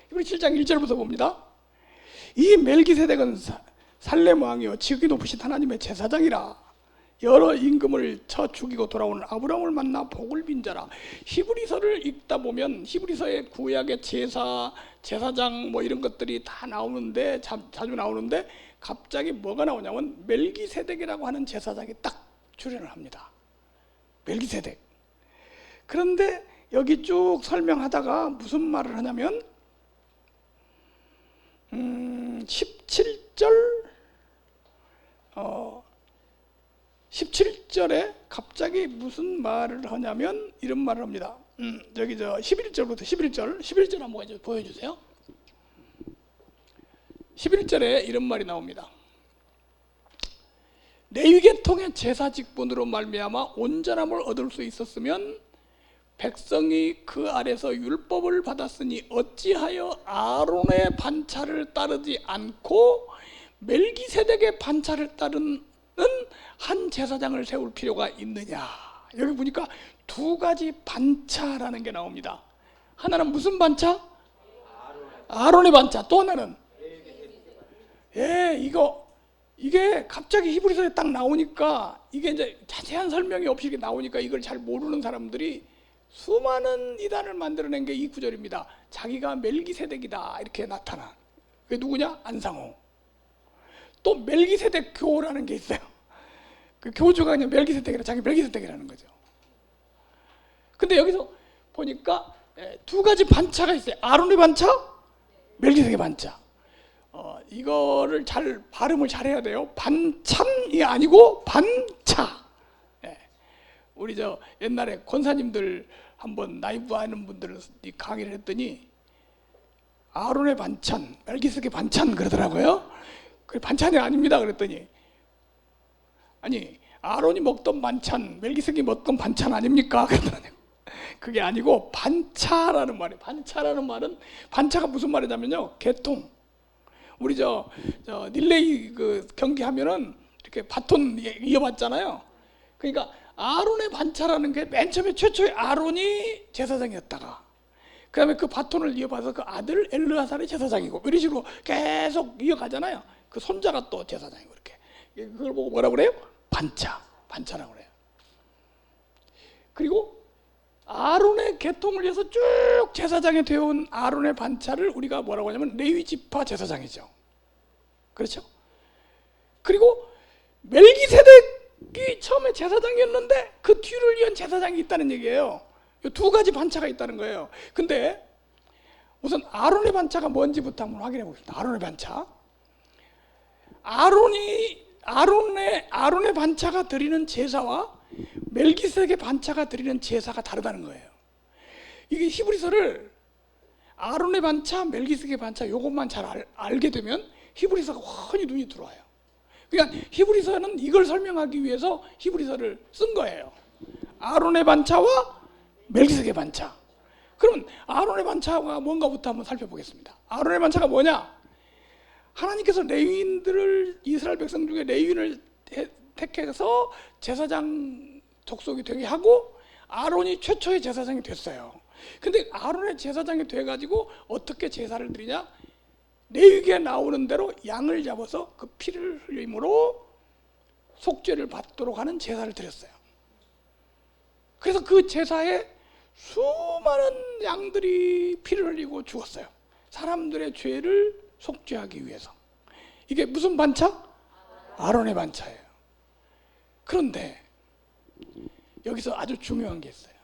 히브리 7장 1절부터 봅니다. 이 멜기세덱은 살렘 왕이요 지극히 높으신 하나님의 제사장이라. 여러 임금을 쳐 죽이고 돌아오는 아브라함을 만나 복을 빈 자라. 히브리서를 읽다 보면 히브리서의 구약의 제사장 뭐 이런 것들이 다 나오는데, 자주 나오는데, 갑자기 뭐가 나오냐면 멜기세덱이라고 하는 제사장이 딱 출연을 합니다. 멜기세덱. 그런데 여기 쭉 설명하다가 무슨 말을 하냐면 17절에 갑자기 무슨 말을 하냐면 이런 말을 합니다. 저기 11절부터 11절 한번 보여주세요. 11절에 이런 말이 나옵니다. 레위 계통의 제사 직분으로 말미암아 온전함을 얻을 수 있었으면 백성이 그 아래서 율법을 받았으니 어찌하여 아론의 반차를 따르지 않고 멜기세덱의 반차를 따르는 한 제사장을 세울 필요가 있느냐. 여기 보니까 두 가지 반차라는 게 나옵니다. 하나는 무슨 반차? 아론의 반차. 또 하나는 이게 갑자기 히브리서에 딱 나오니까, 이게 이제 자세한 설명이 없이 나오니까 이걸 잘 모르는 사람들이 수많은 이단을 만들어낸 게 이 구절입니다. 자기가 멜기세덱이다 이렇게 나타나. 그게 누구냐? 안상호. 또 멜기세덱 교라는 게 있어요. 그 교주가 그냥 멜기세덱이라 자기 멜기세덱이라는 거죠. 근데 여기서 보니까 두 가지 반차가 있어요. 아론의 반차, 멜기세덱의 반차. 이거를 잘 발음을 잘해야 돼요. 반찬이 아니고 반차. 우리 저 옛날에 권사님들 한번 나이브 하는 분들 강의를 했더니 아론의 반찬, 멜기세덱의 반찬 그러더라고요. 그 반찬이 아닙니다 그랬더니 아니 아론이 먹던 반찬, 멜기세덱이 먹던 반찬 아닙니까? 그러더라고요. 그게 아니고 반차라는 말이에요. 반차라는 말은 반차가 무슨 말이냐면요. 개통. 우리 저 릴레이 그 경기 하면은 이렇게 바톤 이어받잖아요. 그러니까 아론의 반차라는 게 맨 처음에 최초에 아론이 제사장이었다가 그 다음에 그 바톤을 이어받아서 그 아들 엘르아살이 제사장이고 이런 식으로 계속 이어가잖아요. 그 손자가 또 제사장이고 이렇게. 그걸 보고 뭐라고 그래요? 반차. 반차라고 그래요. 그리고 아론의 계통을 위해서 쭉 제사장이 되어온 아론의 반차를 우리가 뭐라고 하냐면 레위 지파 제사장이죠. 그렇죠? 그리고 멜기세덱이 처음에 제사장이었는데 그 뒤를 이은 제사장이 있다는 얘기예요. 이 두 가지 반차가 있다는 거예요. 근데 우선 아론의 반차가 뭔지부터 한번 확인해 보겠습니다. 아론의 반차. 아론의 반차가 드리는 제사와 멜기세덱의 반차가 드리는 제사가 다르다는 거예요. 이게 히브리서를 아론의 반차, 멜기세덱의 반차 이것만 잘 알게 되면 히브리서가 훤히 눈이 들어와요. 그러니까 히브리서는 이걸 설명하기 위해서 히브리서를 쓴 거예요. 아론의 반차와 멜기세덱의 반차. 그러면 아론의 반차가 뭔가부터 한번 살펴보겠습니다. 아론의 반차가 뭐냐? 하나님께서 레위인들을 이스라엘 백성 중에 레위인을 택해서 제사장 족속이 되게 하고 아론이 최초의 제사장이 됐어요. 근데 아론의 제사장이 돼가지고 어떻게 제사를 드리냐? 레위기에 나오는 대로 양을 잡아서 그 피를 흘림으로 속죄를 받도록 하는 제사를 드렸어요. 그래서 그 제사에 수많은 양들이 피를 흘리고 죽었어요. 사람들의 죄를 속죄하기 위해서. 이게 무슨 반차? 아론의 반차예요. 그런데 여기서 아주 중요한 게 있어요.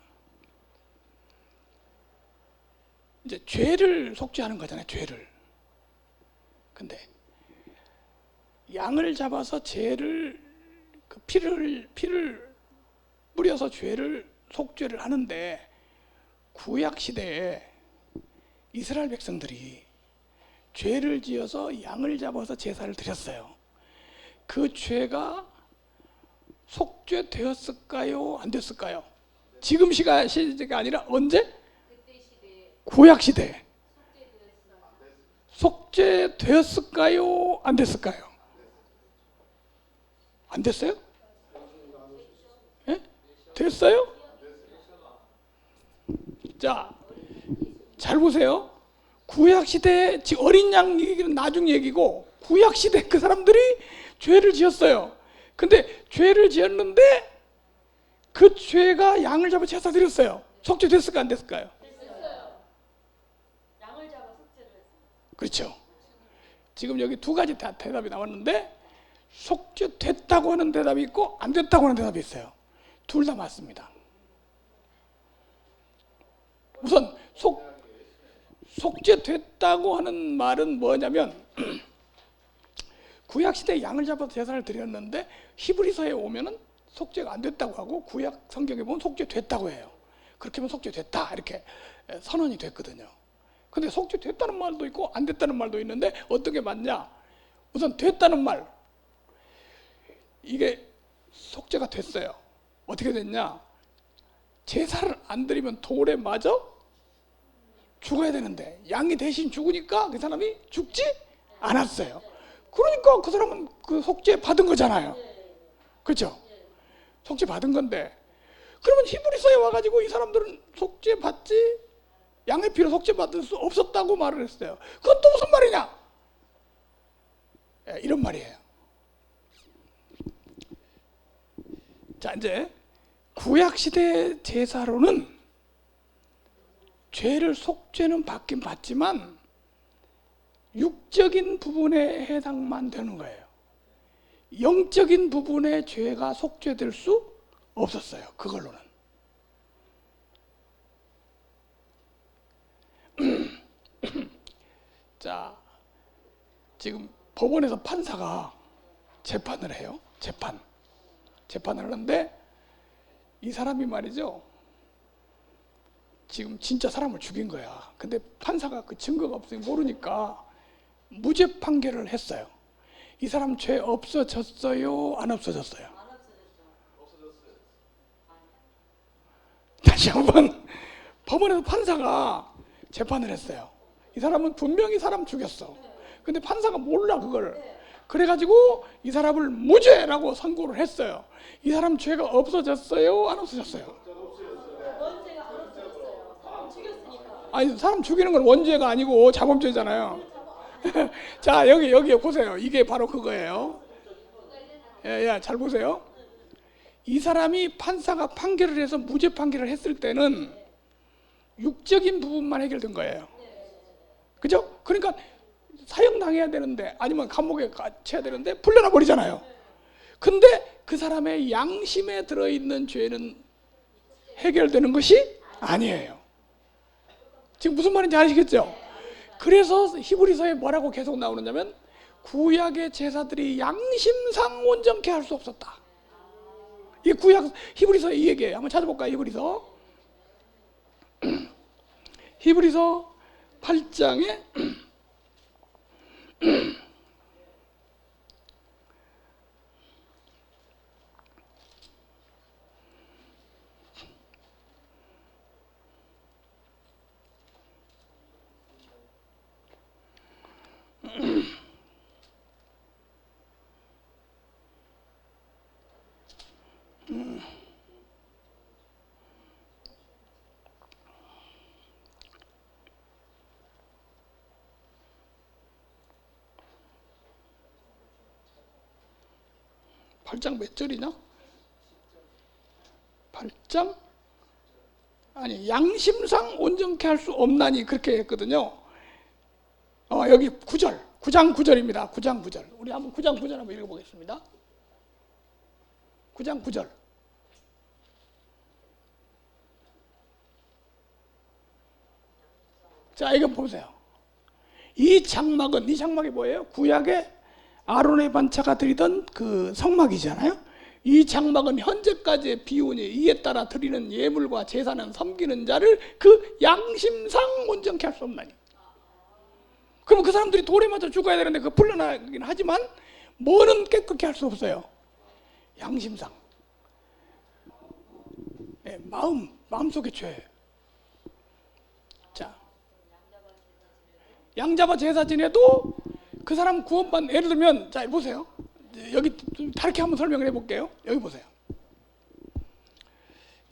이제 죄를 속죄하는 거잖아요. 죄를. 근데 양을 잡아서 죄를 그 피를 뿌려서 죄를 속죄를 하는데 구약 시대에 이스라엘 백성들이 죄를 지어서 양을 잡아서 제사를 드렸어요. 그 죄가 속죄되었을까요? 안 됐을까요? 지금 시대가 아니라 언제? 구약 시대. 속죄되었을까요? 안 됐을까요? 안 됐어요? 예? 됐어요? 자, 잘 보세요. 구약 시대 어린 양 얘기는 나중 얘기고 구약 시대 그 사람들이 죄를 지었어요. 근데 죄를 지었는데 그 죄가 양을 잡아 제사 드렸어요. 속죄됐을까 안 됐을까요? 됐어요. 양을 잡아 속죄를 했어요. 그렇죠. 지금 여기 두 가지 대답이 나왔는데 속죄됐다고 하는 대답이 있고 안 됐다고 하는 대답이 있어요. 둘 다 맞습니다. 우선 속죄됐다고 하는 말은 뭐냐면 구약시대에 양을 잡아서 제사를 드렸는데 히브리서에 오면은 속죄가 안 됐다고 하고 구약 성경에 보면 속죄됐다고 해요. 그렇게 하면 속죄됐다 이렇게 선언이 됐거든요. 근데 속죄됐다는 말도 있고 안 됐다는 말도 있는데 어떤 게 맞냐? 우선 됐다는 말, 이게 속죄가 됐어요. 어떻게 됐냐? 제사를 안 드리면 돌에 맞아 죽어야 되는데 양이 대신 죽으니까 그 사람이 죽지 않았어요. 그러니까 그 사람은 그 속죄 받은 거잖아요. 그렇죠? 속죄 받은 건데 그러면 히브리서에 와가지고 이 사람들은 속죄 받지 양의 피로 속죄 받을 수 없었다고 말을 했어요. 그건 또 무슨 말이냐? 이런 말이에요. 자, 이제 구약 시대 제사로는 죄를 속죄는 받긴 받지만 육적인 부분에 해당만 되는 거예요. 영적인 부분의 죄가 속죄될 수 없었어요. 그걸로는. 자, 지금 법원에서 판사가 재판을 해요. 재판을 하는데 이 사람이 말이죠, 지금 진짜 사람을 죽인 거야. 근데 판사가 그 증거가 없으니 모르니까 무죄 판결을 했어요. 이 사람 죄 없어졌어요? 안 없어졌어요? 다시 한번 법원에서 판사가 재판을 했어요. 이 사람은 분명히 사람 죽였어. 근데 판사가 몰라 그걸. 그래가지고 이 사람을 무죄라고 선고를 했어요. 이 사람 죄가 없어졌어요? 안 없어졌어요? 원죄가 안 없어졌어요. 사람 죽였으니까. 아니, 사람 죽이는 건 원죄가 아니고 자범죄잖아요. 자, 여기 보세요. 이게 바로 그거예요. 예, 잘 보세요. 이 사람이 판사가 판결을 해서 무죄 판결을 했을 때는 육적인 부분만 해결된 거예요. 그죠? 그러니까 사형당해야 되는데, 아니면 감옥에 갇혀야 되는데 풀려나 버리잖아요. 근데 그 사람의 양심에 들어있는 죄는 해결되는 것이 아니에요. 지금 무슨 말인지 아시겠죠? 그래서 히브리서에 뭐라고 계속 나오느냐면, 구약의 제사들이 양심상 온전케 할 수 없었다. 이 구약 히브리서의 이 얘기예요. 한번 찾아볼까요? 히브리서 8장에 8장 몇 절이냐? 8장? 아니, 양심상 온전케 할 수 없나니 그렇게 했거든요. 여기 9절, 9장 9절입니다. 9장 9절. 우리 한번 9장 9절 한번 읽어보겠습니다. 9장 9절. 자, 이거 보세요. 이 장막이 뭐예요? 구약의 아론의 반차가 드리던 그 성막이잖아요. 이 장막은 현재까지의 비운이 이에 따라 드리는 예물과 제사는 섬기는 자를 그 양심상 온전케 할 수 없나니. 그러면 그 사람들이 돌에 맞아 죽어야 되는데 그 풀려나긴 하지만 뭐는 깨끗게 할 수 없어요? 양심상. 네, 마음속의 죄. 자, 양잡아 제사 지내도 그 사람 구원받는, 예를 들면, 자, 보세요. 여기 다르게 한번 설명을 해볼게요. 여기 보세요.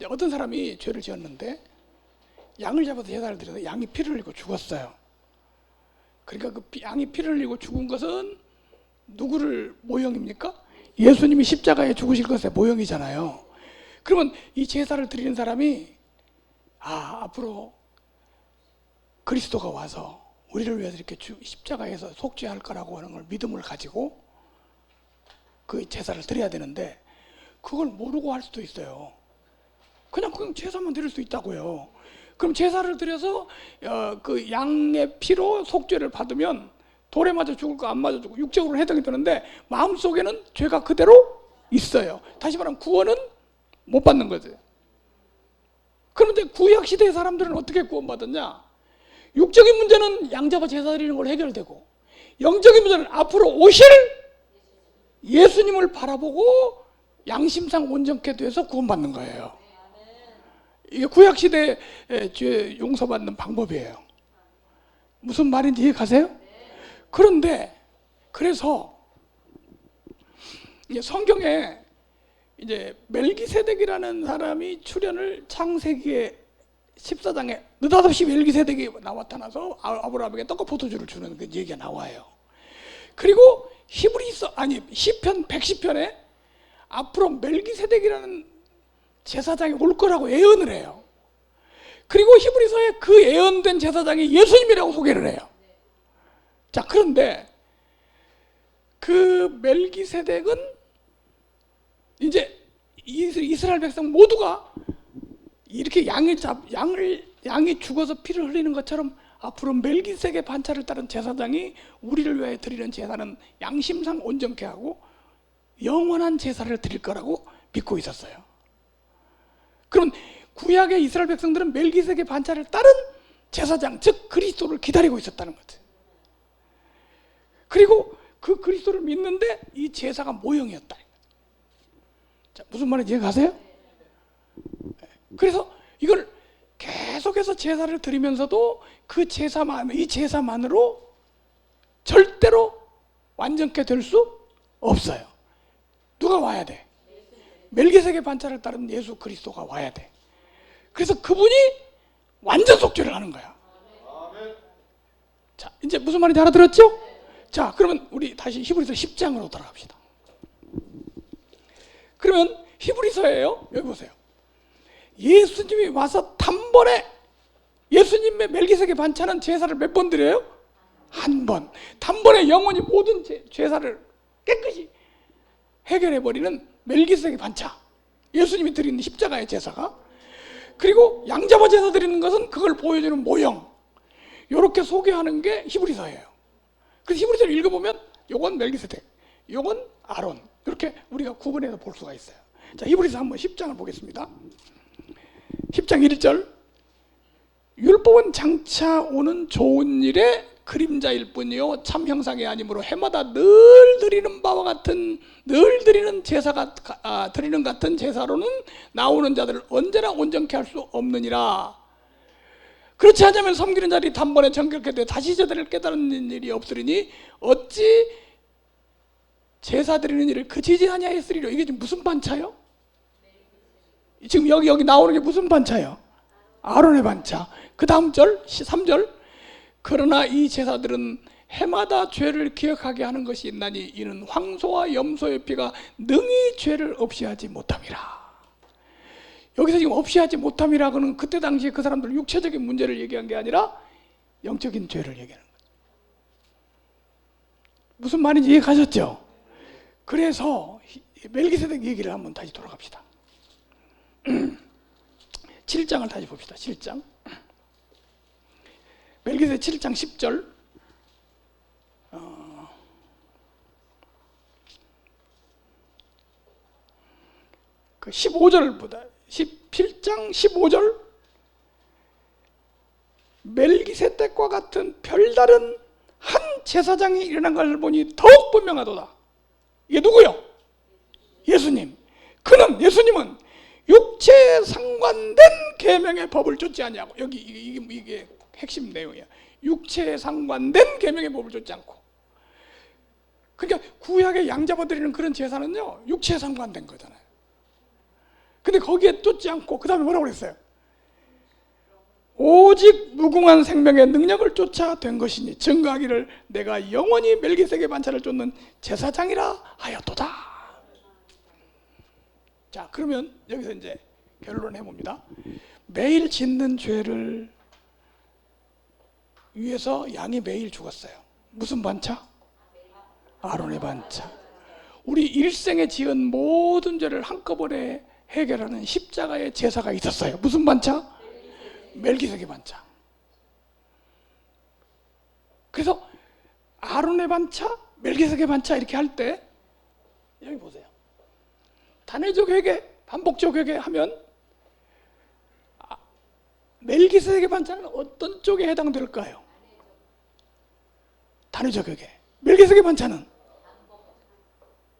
어떤 사람이 죄를 지었는데 양을 잡아서 제사를 드려서 양이 피를 흘리고 죽었어요. 그러니까 그 양이 피를 흘리고 죽은 것은 누구를 모형입니까? 예수님이 십자가에 죽으실 것의 모형이잖아요. 그러면 이 제사를 드리는 사람이 앞으로 그리스도가 와서 우리를 위해서 이렇게 십자가에서 속죄할 거라고 하는 걸 믿음을 가지고 그 제사를 드려야 되는데 그걸 모르고 할 수도 있어요. 그냥 제사만 드릴 수 있다고요. 그럼 제사를 드려서 그 양의 피로 속죄를 받으면 돌에 맞아 죽을 거 안 맞아 죽고 육적으로 해당이 되는데 마음속에는 죄가 그대로 있어요. 다시 말하면 구원은 못 받는 거죠. 그런데 구약 시대의 사람들은 어떻게 구원받았냐? 육적인 문제는 양잡아 제사 드리는 걸 해결되고 영적인 문제는 앞으로 오실 예수님을 바라보고 양심상 온전케 돼서 구원받는 거예요. 이게 구약 시대의 죄 용서받는 방법이에요. 무슨 말인지 이해가세요? 그런데 그래서 성경에 이제 멜기세덱이라는 사람이 출현을 창세기의 14장에 느닷없이 멜기세덱이 나타나서 아브라함에게 떡과 포도주를 주는 그 얘기가 나와요. 그리고 시편 110편에 앞으로 멜기세덱이라는 제사장이 올 거라고 예언을 해요. 그리고 히브리서에 그 예언된 제사장이 예수님이라고 소개를 해요. 자, 그런데 그 멜기세덱은 이제 이스라엘 백성 모두가 이렇게 양이 죽어서 피를 흘리는 것처럼 앞으로 멜기세덱의 반차를 따른 제사장이 우리를 위해 드리는 제사는 양심상 온전케 하고 영원한 제사를 드릴 거라고 믿고 있었어요. 그럼 구약의 이스라엘 백성들은 멜기세덱의 반차를 따른 제사장, 즉 그리스도를 기다리고 있었다는 거죠. 그리고 그 그리스도를 믿는데 이 제사가 모형이었다. 자, 무슨 말인지 이해가세요? 그래서 이걸 계속해서 제사를 드리면서도 그 이 제사만으로 절대로 완전케 될 수 없어요. 누가 와야 돼? 멜기세덱의 반차를 따른 예수 그리스도가 와야 돼. 그래서 그분이 완전 속죄를 하는 거야. 자, 이제 무슨 말인지 알아들었죠? 자, 그러면 우리 다시 히브리서 10장으로 돌아갑시다. 그러면 히브리서예요. 여기 보세요. 예수님이 와서 단번에 예수님의 멜기세덱의 반차는 제사를 몇 번 드려요? 한 번. 단번에 영원히 모든 제사를 깨끗이 해결해버리는 멜기세덱의 반차, 예수님이 드리는 십자가의 제사가. 그리고 양잡아 제사 드리는 것은 그걸 보여주는 모형, 이렇게 소개하는 게 히브리서예요. 그래서 히브리서를 읽어보면 요건 멜기세덱, 요건 아론, 이렇게 우리가 구분해서 볼 수가 있어요. 자, 히브리서 한번 10장을 보겠습니다. 10장 1절, 율법은 장차 오는 좋은 일의 그림자일 뿐이요 참 형상이 아니므로 해마다 늘 드리는 바와 같은, 늘 드리는 제사가 드리는 같은 제사로는 나오는 자들을 언제나 온전케 할 수 없느니라. 그렇지 않으면 섬기는 자들이 단번에 정결케 돼 다시 제대로 깨달는 일이 없으리니 어찌 제사 드리는 일을 그치지 아니하였으리요. 이게 지금 무슨 반차요? 지금 여기 나오는 게 무슨 반차요? 아론의 반차. 그 다음 절 3절, 그러나 이 제사들은 해마다 죄를 기억하게 하는 것이 있나니 이는 황소와 염소의 피가 능히 죄를 없이 하지 못함이라. 여기서 지금 없이 하지 못함이라고는 그때 당시에 그 사람들 육체적인 문제를 얘기한 게 아니라 영적인 죄를 얘기하는 거죠. 무슨 말인지 이해가셨죠? 그래서 멜기세덱 얘기를 한번 다시 돌아갑시다. 7장을 다시 봅시다. 7장. 멜기세덱 7장 10절. 그 15절보다 17장 15절, 멜기세덱과 같은 별다른 한 제사장이 일어난 것을 보니 더욱 분명하도다. 이게 누구요? 예수님. 예수님은 육체에 상관된 계명의 법을 좇지 아니하고, 여기 이게 핵심 내용이야. 육체에 상관된 계명의 법을 좇지 않고. 그러니까 구약의 양잡아드리는 그런 제사는요 육체에 상관된 거잖아요. 근데 거기에 쫓지 않고 그 다음에 뭐라고 그랬어요? 오직 무궁한 생명의 능력을 쫓아 된 것이니 증거하기를 내가 영원히 멜기세덱의 반차를 쫓는 제사장이라 하였도다. 자, 그러면 여기서 이제 결론을 해봅니다. 매일 짓는 죄를 위해서 양이 매일 죽었어요. 무슨 반차? 아론의 반차. 우리 일생에 지은 모든 죄를 한꺼번에 해결하는 십자가의 제사가 있었어요. 무슨 반차? 멜기세덱의 반차. 그래서 아론의 반차, 멜기세덱의 반차 이렇게 할 때 여기 보세요. 단회적 회개, 반복적 회개 하면 멜기세덱의 반차는 어떤 쪽에 해당될까요? 단회적 회개. 멜기세덱의 반차는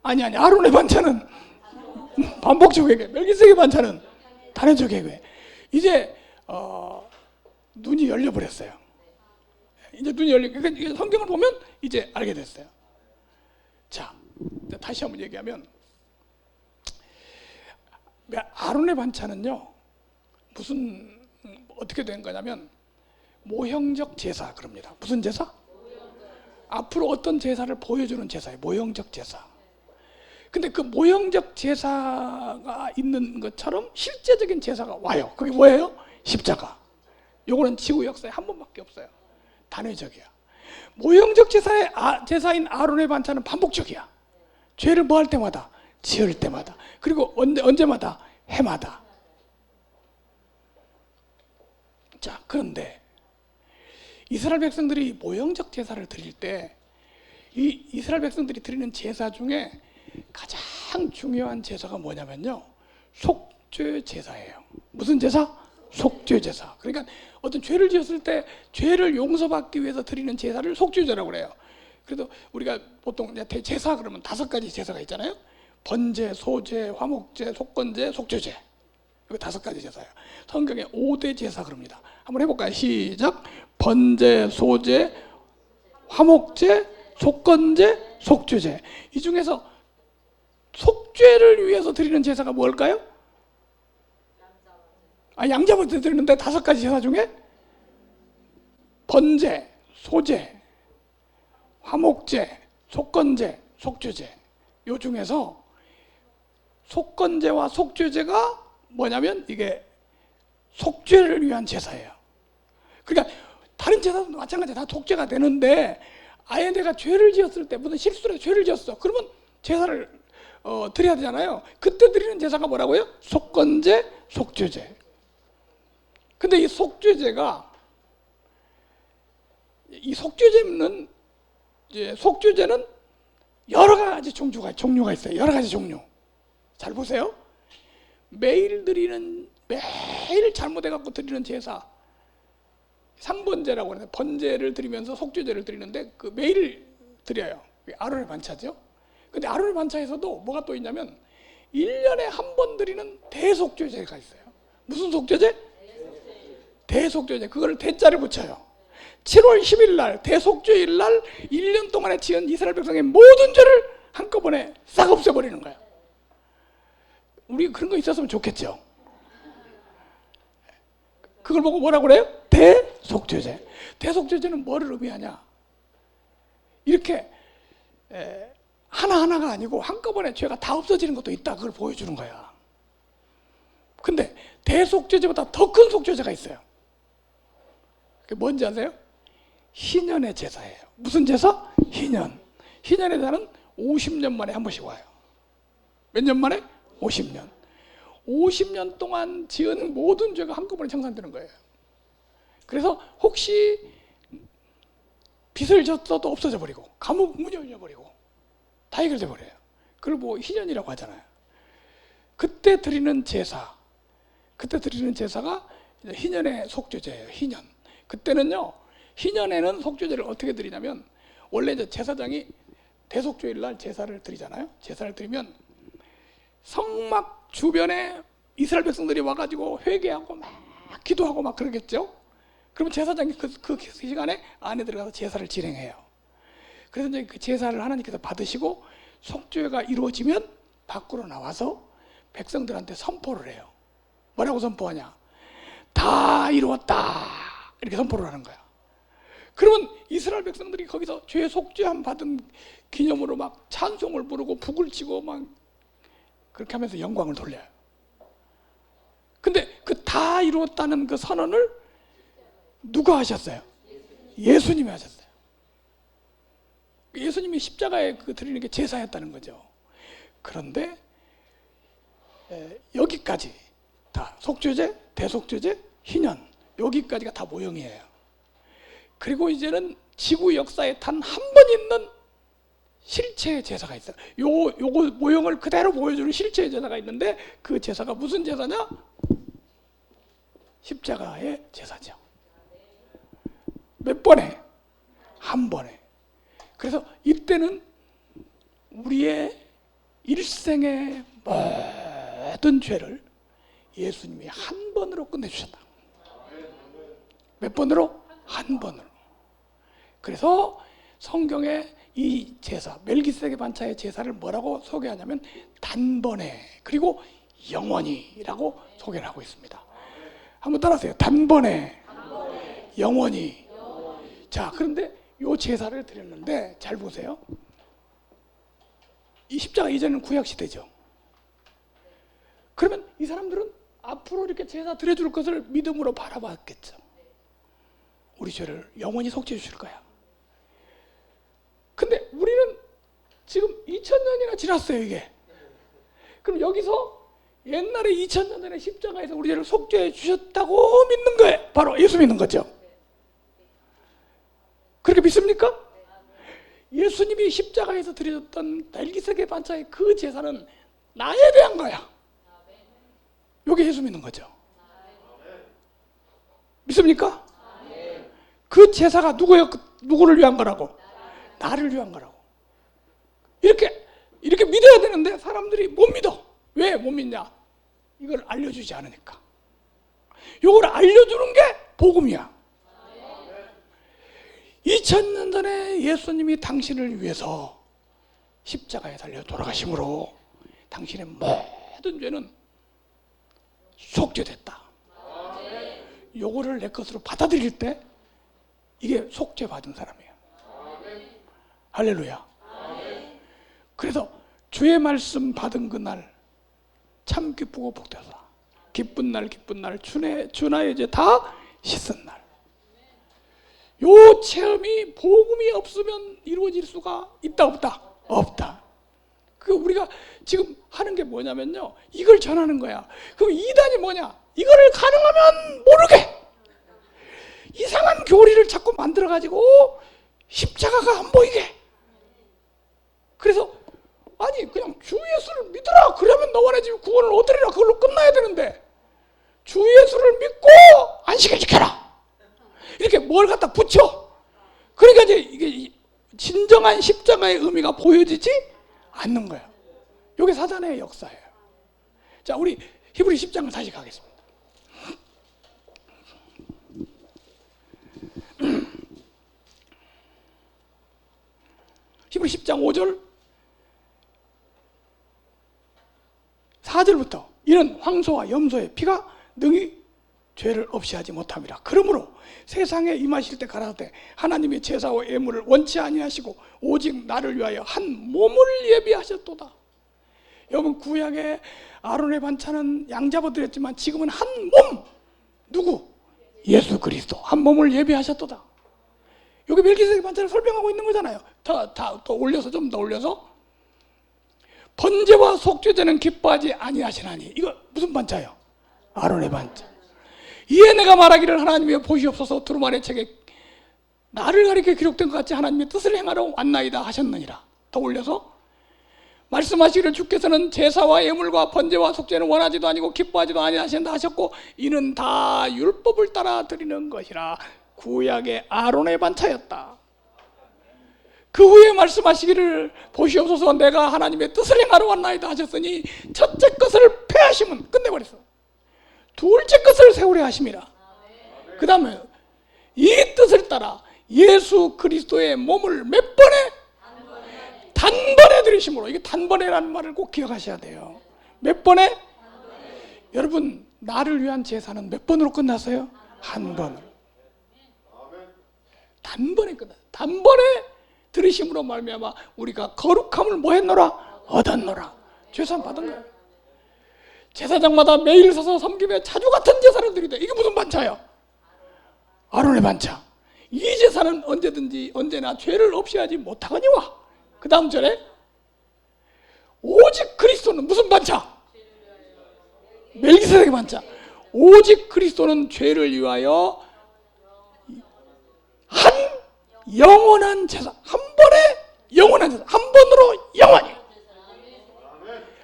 아니 아론의 반차는 반복적 회개, 멜기세덱의 반차는 단회적 회개. 이제 눈이 열려버렸어요. 이제 눈이 그러니까 성경을 보면 이제 알게 됐어요. 자, 다시 한번 얘기하면 아론의 반차는요 어떻게 된 거냐면 모형적 제사 그럽니다. 무슨 제사? 앞으로 어떤 제사를 보여주는 제사예요. 모형적 제사. 근데 그 모형적 제사가 있는 것처럼 실제적인 제사가 와요. 그게 뭐예요? 십자가. 요거는 지구 역사에 한 번밖에 없어요. 단회적이야. 모형적 제사인 아론의 반찬은 반복적이야. 죄를 뭐 할 때마다, 지을 때마다, 그리고 언제마다, 해마다. 자, 그런데 이스라엘 백성들이 모형적 제사를 드릴 때 이 이스라엘 백성들이 드리는 제사 중에 가장 중요한 제사가 뭐냐면요, 속죄 제사예요. 무슨 제사? 속죄 제사. 그러니까 어떤 죄를 지었을 때 죄를 용서받기 위해서 드리는 제사를 속죄제라고 그래요. 그래도 우리가 보통 제사 그러면 5가지 제사가 있잖아요. 번제, 소제, 화목제, 속건제, 속죄제. 이거 5가지 제사예요. 성경에 5대 제사 그럽니다. 한번 해볼까요? 시작. 번제, 소제, 화목제, 속건제, 속죄제. 이 중에서 속죄를 위해서 드리는 제사가 뭘까요? 양자부터 드리는데 5가지 제사 중에 번제, 소제, 화목제, 속건제, 속죄제. 요 중에서 속건제와 속죄제가 뭐냐면 이게 속죄를 위한 제사예요. 그러니까 다른 제사도 마찬가지야. 다 속죄가 되는데 아예 내가 죄를 지었을 때, 무슨 실수로 죄를 지었어. 그러면 제사를 드려야 되잖아요. 그때 드리는 제사가 뭐라고요? 속건제, 속죄제. 근데 이 속죄제는 여러 가지 종류가 있어요. 여러 가지 종류. 잘 보세요. 매일 잘못해갖고 드리는 제사, 3번제라고 하는데, 번제를 드리면서 속죄제를 드리는데 그 매일 드려요. 아론의 반차죠. 근데 아론의 반차에서도 뭐가 또 있냐면 1년에 한 번 드리는 대속죄제가 있어요. 무슨 속죄제? 대속죄제. 그거를 대자를 붙여요. 7월 10일 날 대속죄일 날 1년 동안에 지은 이스라엘 백성의 모든 죄를 한꺼번에 싹 없애버리는 거예요. 우리 그런 거 있었으면 좋겠죠. 그걸 보고 뭐라고 그래요? 대속죄제. 대속죄제는 뭐를 의미하냐? 이렇게 하나하나가 아니고 한꺼번에 죄가 다 없어지는 것도 있다. 그걸 보여주는 거야. 근데 대속죄제보다 더 큰 속죄제가 있어요. 그게 뭔지 아세요? 희년의 제사예요. 무슨 제사? 희년. 희년의 제사는 50년 만에 한 번씩 와요. 몇 년 만에? 50년. 50년 동안 지은 모든 죄가 한꺼번에 청산되는 거예요. 그래서 혹시 빚을 졌어도 없어져 버리고, 감옥 문이 열려 버리고 다 해결돼 버려요. 그걸 뭐 희년이라고 하잖아요. 그때 드리는 제사가 희년의 속죄제예요. 희년. 그때는요, 희년에는 속죄제를 어떻게 드리냐면, 원래 이제 제사장이 대속죄일 날 제사를 드리잖아요. 제사를 드리면 성막 주변에 이스라엘 백성들이 와가지고 회개하고 막 기도하고 막 그러겠죠. 그러면 제사장이 그 시간에 안에 들어가서 제사를 진행해요. 그래서 이제 그 제사를 하나님께서 받으시고 속죄가 이루어지면 밖으로 나와서 백성들한테 선포를 해요. 뭐라고 선포하냐? 다 이루었다, 이렇게 선포를 하는 거야. 그러면 이스라엘 백성들이 거기서 죄 속죄함 받은 기념으로 막 찬송을 부르고 북을 치고 막 그렇게 하면서 영광을 돌려요. 근데 그 다 이루었다는 그 선언을 누가 하셨어요? 예수님이 하셨어요. 예수님이 십자가에 드리는 게 제사였다는 거죠. 그런데 여기까지 다 속죄제, 대속죄제, 희년, 여기까지가 다 모형이에요. 그리고 이제는 지구 역사에 단 한 번 있는 실체의 제사가 있어요. 요거 모형을 그대로 보여주는 실체의 제사가 있는데, 그 제사가 무슨 제사냐? 십자가의 제사죠. 몇 번에? 한 번에. 그래서 이때는 우리의 일생의 모든 죄를 예수님이 한 번으로 끝내주셨다. 몇 번으로? 한 번으로. 그래서 성경에 이 제사, 멜기세덱의 반차의 제사를 뭐라고 소개하냐면 단번에, 그리고 영원히라고 소개를 하고 있습니다. 한번 따라하세요. 단번에, 영원히. 자, 그런데 이 제사를 드렸는데 잘 보세요. 이 십자가 이전에는 구약 시대죠. 그러면 이 사람들은 앞으로 이렇게 제사 드려줄 것을 믿음으로 바라봤겠죠. 우리 죄를 영원히 속죄해 주실 거야. 근데 우리는 지금 2000년이나 지났어요, 이게. 그럼 여기서 옛날에 2000년 전에 십자가에서 우리 죄를 속죄해 주셨다고 믿는 거예요. 바로 예수 믿는 거죠. 그렇게 믿습니까? 예수님이 십자가에서 드려졌던 멜기세덱 반차의 그 제사는 나에 대한 거야. 요게 예수 믿는 거죠. 믿습니까? 그 제사가 누구를 위한 거라고? 나를 위한 거라고. 이렇게 믿어야 되는데 사람들이 못 믿어. 왜 못 믿냐? 이걸 알려주지 않으니까. 이걸 알려주는 게 복음이야. 2000년 전에 예수님이 당신을 위해서 십자가에 달려 돌아가심으로 당신의 모든 죄는 속죄됐다. 요거를 내 것으로 받아들일 때 이게 속죄받은 사람이에요. 할렐루야. 그래서 주의 말씀 받은 그날 참 기쁘고 복되다. 기쁜 날 기쁜 날 주나의 죄 다 씻은 날. 요 체험이 복음이 없으면 이루어질 수가 있다 없다? 없다. 그 우리가 지금 하는 게 뭐냐면요, 이걸 전하는 거야. 그럼 이단이 뭐냐? 이거를 가능하면 모르게 이상한 교리를 자꾸 만들어 가지고 십자가가 안 보이게. 그래서 아니 그냥 주 예수를 믿으라. 그러면 너와 내 집 구원을 얻으리라. 그걸로 끝나야 되는데 주 예수를 믿고 안식을 지켜라. 이렇게 뭘 갖다 붙여. 그러니까 이제 이게 진정한 십자가의 의미가 보여지지 않는 거예요. 이게 사단의 역사예요. 자, 우리 히브리 10장을 다시 가겠습니다. 히브리 10장 5절 4절부터 이는 황소와 염소의 피가 능히 죄를 없이 하지 못함이라. 그러므로 세상에 임하실 때 가라사대 하나님의 제사와 예물을 원치 아니하시고 오직 나를 위하여 한 몸을 예비하셨도다. 여러분, 구약에 아론의 반찬은 양잡아드렸지만 지금은 한 몸. 누구? 예수 그리스도. 한 몸을 예비하셨도다. 여기 멜기세덱 반찬을 설명하고 있는 거잖아요. 더 올려서, 좀 더 올려서 번제와 속죄제는 기뻐하지 아니하시나니. 이거 무슨 반차예요? 아론의 반차. 이에 내가 말하기를 하나님이여 보시옵소서 두루마리 책에 나를 가리켜 기록된 것 같이 하나님의 뜻을 행하러 왔나이다 하셨느니라. 더 올려서 말씀하시기를 주께서는 제사와 예물과 번제와 속죄는 원하지도 아니고 기뻐하지도 아니하신다 하셨고 이는 다 율법을 따라 드리는 것이라. 구약의 아론의 반차였다. 그 후에 말씀하시기를 보시옵소서 내가 하나님의 뜻을 행하러 왔나이다 하셨으니 첫째 것을 폐하심은 끝내버렸어. 둘째 것을 세우려 하심이라. 그 다음에 이 뜻을 따라 예수 그리스도의 몸을 몇 번에? 단번에 드리심으로. 이게 단번에라는 말을 꼭 기억하셔야 돼요. 몇 번에? 여러분, 나를 위한 제사는 몇 번으로 끝났어요? 한 번으로. 단번에 끝났어요. 단번에 들으심으로 말미암아 우리가 거룩함을 뭐 했노라? 얻었노라. 죄산 받은 거예요. 제사장마다 매일 서서 섬김에 차주 같은 제사를 드리되. 이게 무슨 반차예요? 아론의 반차. 이 제사는 언제든지 언제나 죄를 없이 하지 못하거니와. 그 다음 절에 오직 그리스도는 무슨 반차? 멜기세덱의 반차. 오직 그리스도는 죄를 위하여 한 영원한 제사. 한 번에 영원한 제사. 한 번으로 영원히.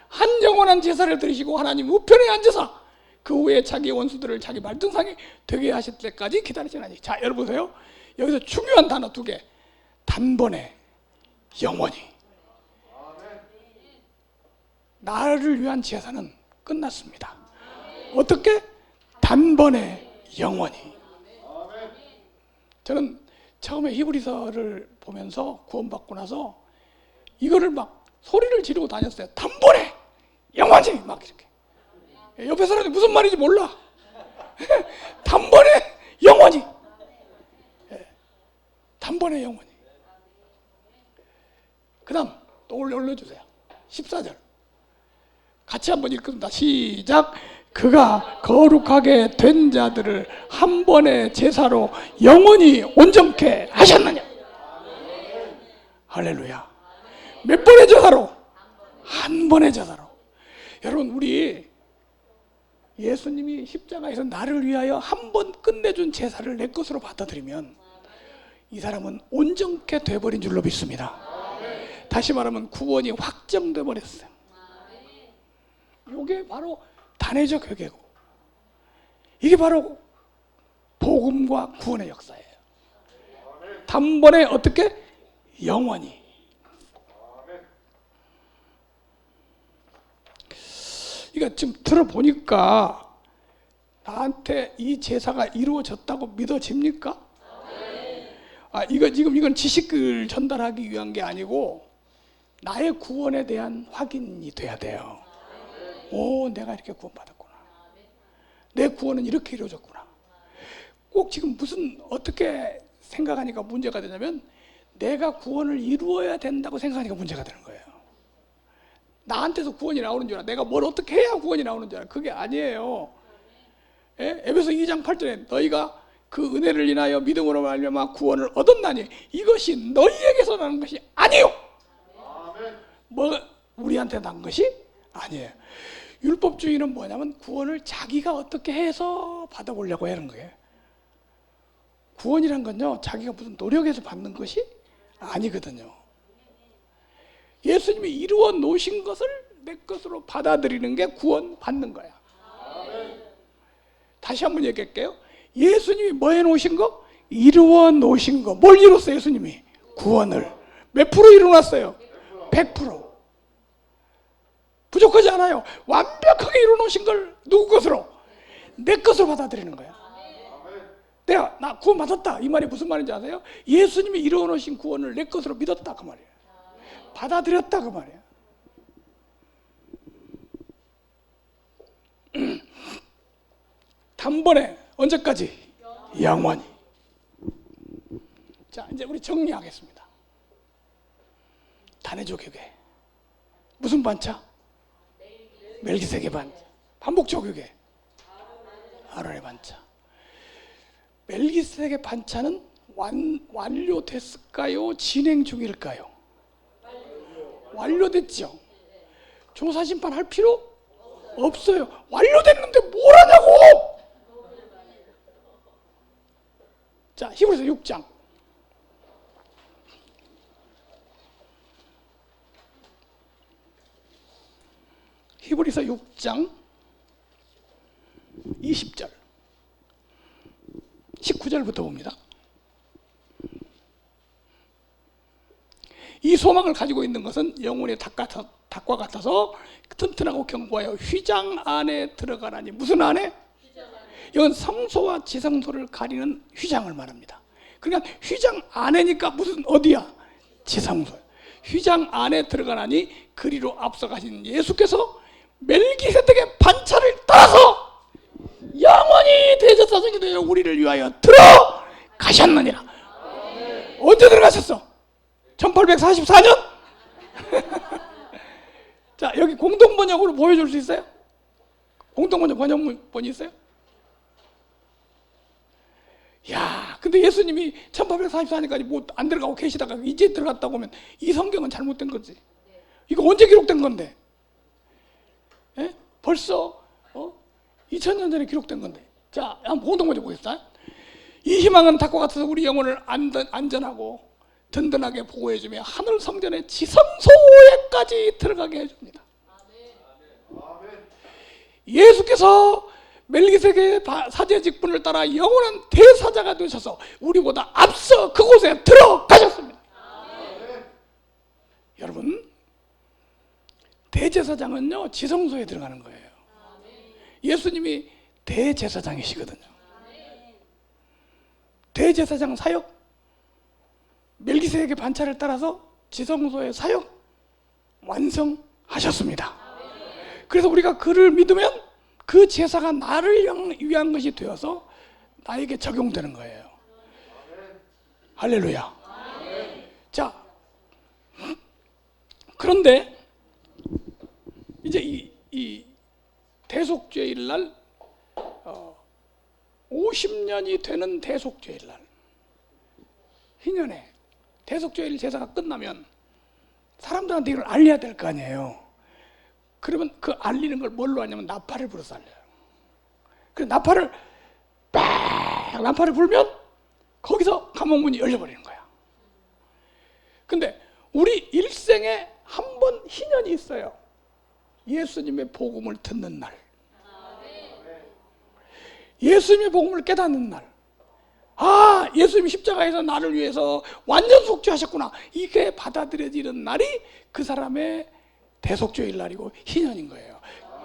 한 영원한 제사를 드리시고 하나님 우편에 앉으사 그 후에 자기 원수들을 자기 발등상에 되게 하실 때까지 기다리시나니. 자, 여러분 보세요. 여기서 중요한 단어 두 개. 단번에 영원히. 나를 위한 제사는 끝났습니다. 어떻게? 단번에 영원히. 저는 처음에 히브리서를 보면서 구원받고 나서 이거를 막 소리를 지르고 다녔어요. 단번에 영원히. 막 이렇게. 옆에 사람이 무슨 말인지 몰라. 단번에 영원히. 단번에 영원히. 그 다음 또 올려주세요. 14절 같이 한번 읽습니다. 시작. 그가 거룩하게 된 자들을 한 번의 제사로 영원히 온전케 하셨느냐. 할렐루야. 몇 번의 제사로? 한 번의 제사로. 여러분, 우리 예수님이 십자가에서 나를 위하여 한 번 끝내준 제사를 내 것으로 받아들이면 이 사람은 온전케 돼버린 줄로 믿습니다. 다시 말하면 구원이 확정돼 버렸어요. 이게 바로 단회적 회개고, 이게 바로 복음과 구원의 역사예요. 단번에 어떻게? 영원히. 그러니까 지금 들어보니까 나한테 이 제사가 이루어졌다고 믿어집니까? 이건 지식을 전달하기 위한 게 아니고 나의 구원에 대한 확인이 돼야 돼요. 오, 내가 이렇게 구원받았구나. 내 구원은 이렇게 이루어졌구나. 꼭 지금 어떻게 생각하니까 문제가 되냐면 내가 구원을 이루어야 된다고 생각하니까 문제가 되는 거예요. 나한테서 구원이 나오는 줄 알아. 내가 뭘 어떻게 해야 구원이 나오는 줄 알아. 그게 아니에요. 에베소 2장 8절에 너희가 그 은혜를 인하여 믿음으로 말미암아 구원을 얻었나니 이것이 너희에게서 나는 것이 아니요. 뭐 우리한테 난 것이 아니에요. 율법주의는 뭐냐면 구원을 자기가 어떻게 해서 받아보려고 하는 거예요. 구원이란 건요, 자기가 무슨 노력해서 받는 것이 아니거든요. 예수님이 이루어 놓으신 것을 내 것으로 받아들이는 게 구원 받는 거야. 다시 한번 얘기할게요. 예수님이 뭐 해놓으신 거? 이루어 놓으신 거. 뭘 이뤘어요, 예수님이? 구원을. 몇 프로 이루어놨어요? 100%. 부족하지 않아요. 완벽하게 이루어 놓으신 걸 누구 것으로? 내 것으로 받아들이는 거야. 나 구원 받았다. 이 말이 무슨 말인지 아세요? 예수님이 이루어 놓으신 구원을 내 것으로 믿었다, 그 말이에요. 받아들였다, 그 말이에요. 단번에 언제까지? 영원히. 자, 이제 우리 정리하겠습니다. 단회적 회개. 무슨 반차? 멜기세덱의 반차. 반복적 회개. 아론의 반차. 멜기세덱의 반차는 완료됐을까요? 진행 중일까요? 완료됐죠. 조사심판 할 필요 없어요. 완료됐는데 뭘 하냐고. 자, 히브리서 6장. 히브리서 6장 20절 19절부터 봅니다. 이 소망을 가지고 있는 것은 영혼의 닭과 같아서 튼튼하고 견고하여 휘장 안에 들어가라니. 무슨 안에? 이건 성소와 지성소를 가리는 휘장을 말합니다. 그러니까 휘장 안에니까 무슨 어디야? 지성소. 휘장 안에 들어가라니 그리로 앞서가신 예수께서 멜기세덱의 반차를 따라서 영원히 대제사장이 되어 우리를 위하여 들어가셨느니라. 언제 들어가셨어? 1844년? 자, 여기 공동번역으로 보여줄 수 있어요? 번역본이 있어요? 야, 근데 예수님이 1844년까지 뭐 안 들어가고 계시다가 이제 들어갔다고 하면 이 성경은 잘못된 거지. 이거 언제 기록된 건데? 예? 벌써 2000년 전에 기록된 건데. 자, 한번 공동번역 보겠습니다. 이 희망은 닭과 같아서 우리 영혼을 안전하고 든든하게 보호해주며 하늘 성전의 지성소에까지 들어가게 해줍니다. 예수께서 멜기세덱의 사제 직분을 따라 영원한 대사자가 되셔서 우리보다 앞서 그곳에 들어가셨습니다. 여러분, 대제사장은요 지성소에 들어가는 거예요. 예수님이 대제사장이시거든요. 대제사장 사역, 멜기세덱의 반차를 따라서 지성소의 사역 완성하셨습니다. 그래서 우리가 그를 믿으면 그 제사가 나를 위한 것이 되어서 나에게 적용되는 거예요. 할렐루야. 자, 그런데 이제 이 대속죄일 날 50년이 되는 대속죄일 날 희년에 대속죄일 제사가 끝나면 사람들한테 이걸 알려야 될 거 아니에요. 그러면 그 알리는 걸 뭘로 하냐면 나팔을 불어서 알려요. 그 나팔을 불면 거기서 감옥문이 열려버리는 거야. 근데 우리 일생에 한 번 희년이 있어요. 예수님의 복음을 듣는 날, 예수님의 복음을 깨닫는 날. 아, 예수님이 십자가에서 나를 위해서 완전 속죄하셨구나, 이게 받아들여지는 날이 그 사람의 대속죄일 날이고 희년인 거예요.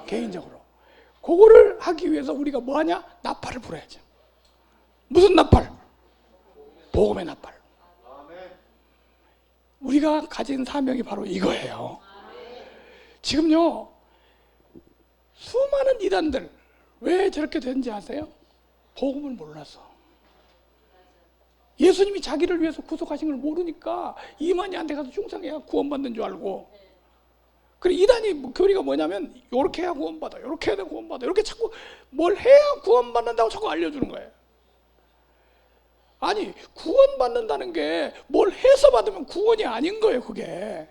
개인적으로 그거를 하기 위해서 우리가 뭐하냐? 나팔을 불어야죠. 무슨 나팔? 복음의 나팔. 우리가 가진 사명이 바로 이거예요. 지금요, 수많은 이단들 왜 저렇게 된지 아세요? 복음을 몰라서. 예수님이 자기를 위해서 구속하신 걸 모르니까 이만희한테 가서 충성해야 구원받는 줄 알고. 그래, 이단이 교리가 뭐냐면 이렇게 해야 구원받아, 이렇게 해야 구원받아, 이렇게 자꾸 뭘 해야 구원받는다고 자꾸 알려주는 거예요. 아니, 구원받는다는 게 뭘 해서 받으면 구원이 아닌 거예요. 그게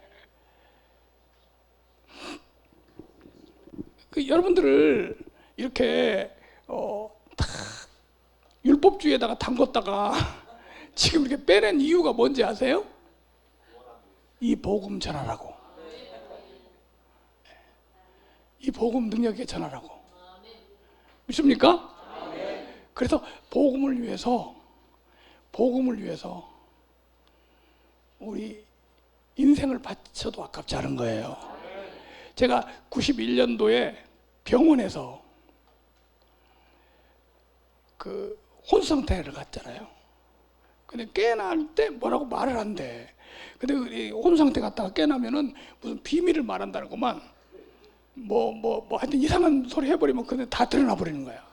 여러분들을 이렇게 다 율법주의에다가 담궜다가 지금 이렇게 빼낸 이유가 뭔지 아세요? 이 복음 전하라고, 이 복음 능력에 전하라고. 믿습니까? 그래서 복음을 위해서 우리 인생을 바쳐도 아깝지 않은 거예요. 제가 91년도에 병원에서 그 혼수상태를 갔잖아요. 근데 깨날 때 뭐라고 말을 한대. 근데 혼수상태 갔다가 깨나면은 무슨 비밀을 말한다는 것만 뭐 하여튼 이상한 소리 해버리면 근데 다 드러나 버리는 거야.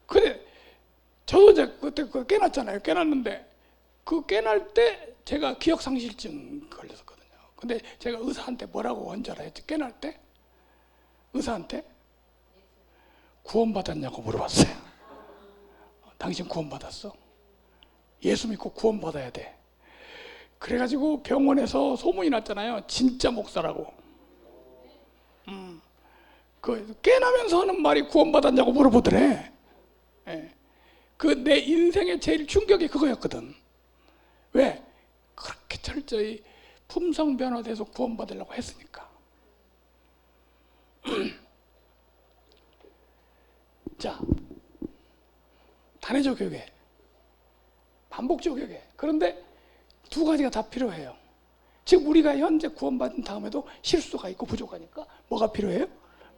근데 저도 이제 그때 깨났잖아요. 깨났는데 그 깨날 때 제가 기억상실증 걸렸었거든요. 근데 제가 의사한테 뭐라고 한 줄 알아요? 깨날 때 의사한테 구원받았냐고 물어봤어요. 당신 구원받았어? 예수 믿고 구원받아야 돼. 그래가지고 병원에서 소문이 났잖아요. 진짜 목사라고. 그 깨나면서 하는 말이 구원받았냐고 물어보더래. 예. 그 내 인생의 제일 충격이 그거였거든. 왜? 그렇게 철저히 품성 변화돼서 구원받으려고 했으니까. 자, 단회적 교회, 반복적 교회. 그런데 두 가지가 다 필요해요. 지금 우리가 현재 구원받은 다음에도 실수가 있고 부족하니까 뭐가 필요해요?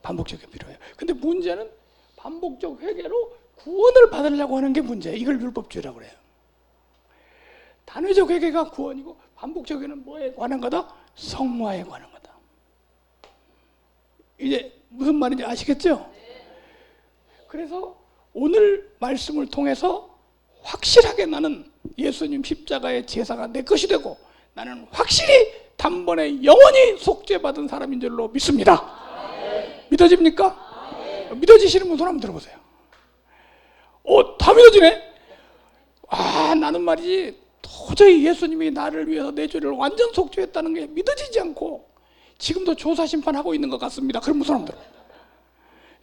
반복적 회개 필요해요. 근데 문제는 반복적 회개로 구원을 받으려고 하는 게 문제예요. 이걸 율법주의라고 그래요. 단회적 회개가 구원이고 반복적 회개는 뭐에 관한 거다? 성화에 관한 거다. 이제 무슨 말인지 아시겠죠? 그래서 오늘 말씀을 통해서 확실하게 나는 예수님 십자가의 제사가 내 것이 되고 나는 확실히 단번에 영원히 속죄받은 사람인 줄로 믿습니다. 믿어집니까? 믿어지시는 분 손 한번 들어보세요. 다 믿어지네? 나는 말이지 도저히 예수님이 나를 위해서 내 죄를 완전 속죄했다는 게 믿어지지 않고 지금도 조사심판하고 있는 것 같습니다. 그럼 무슨 사람들?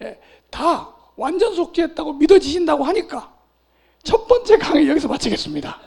예, 다 완전 속죄했다고 믿어지신다고 하니까 첫 번째 강의 여기서 마치겠습니다.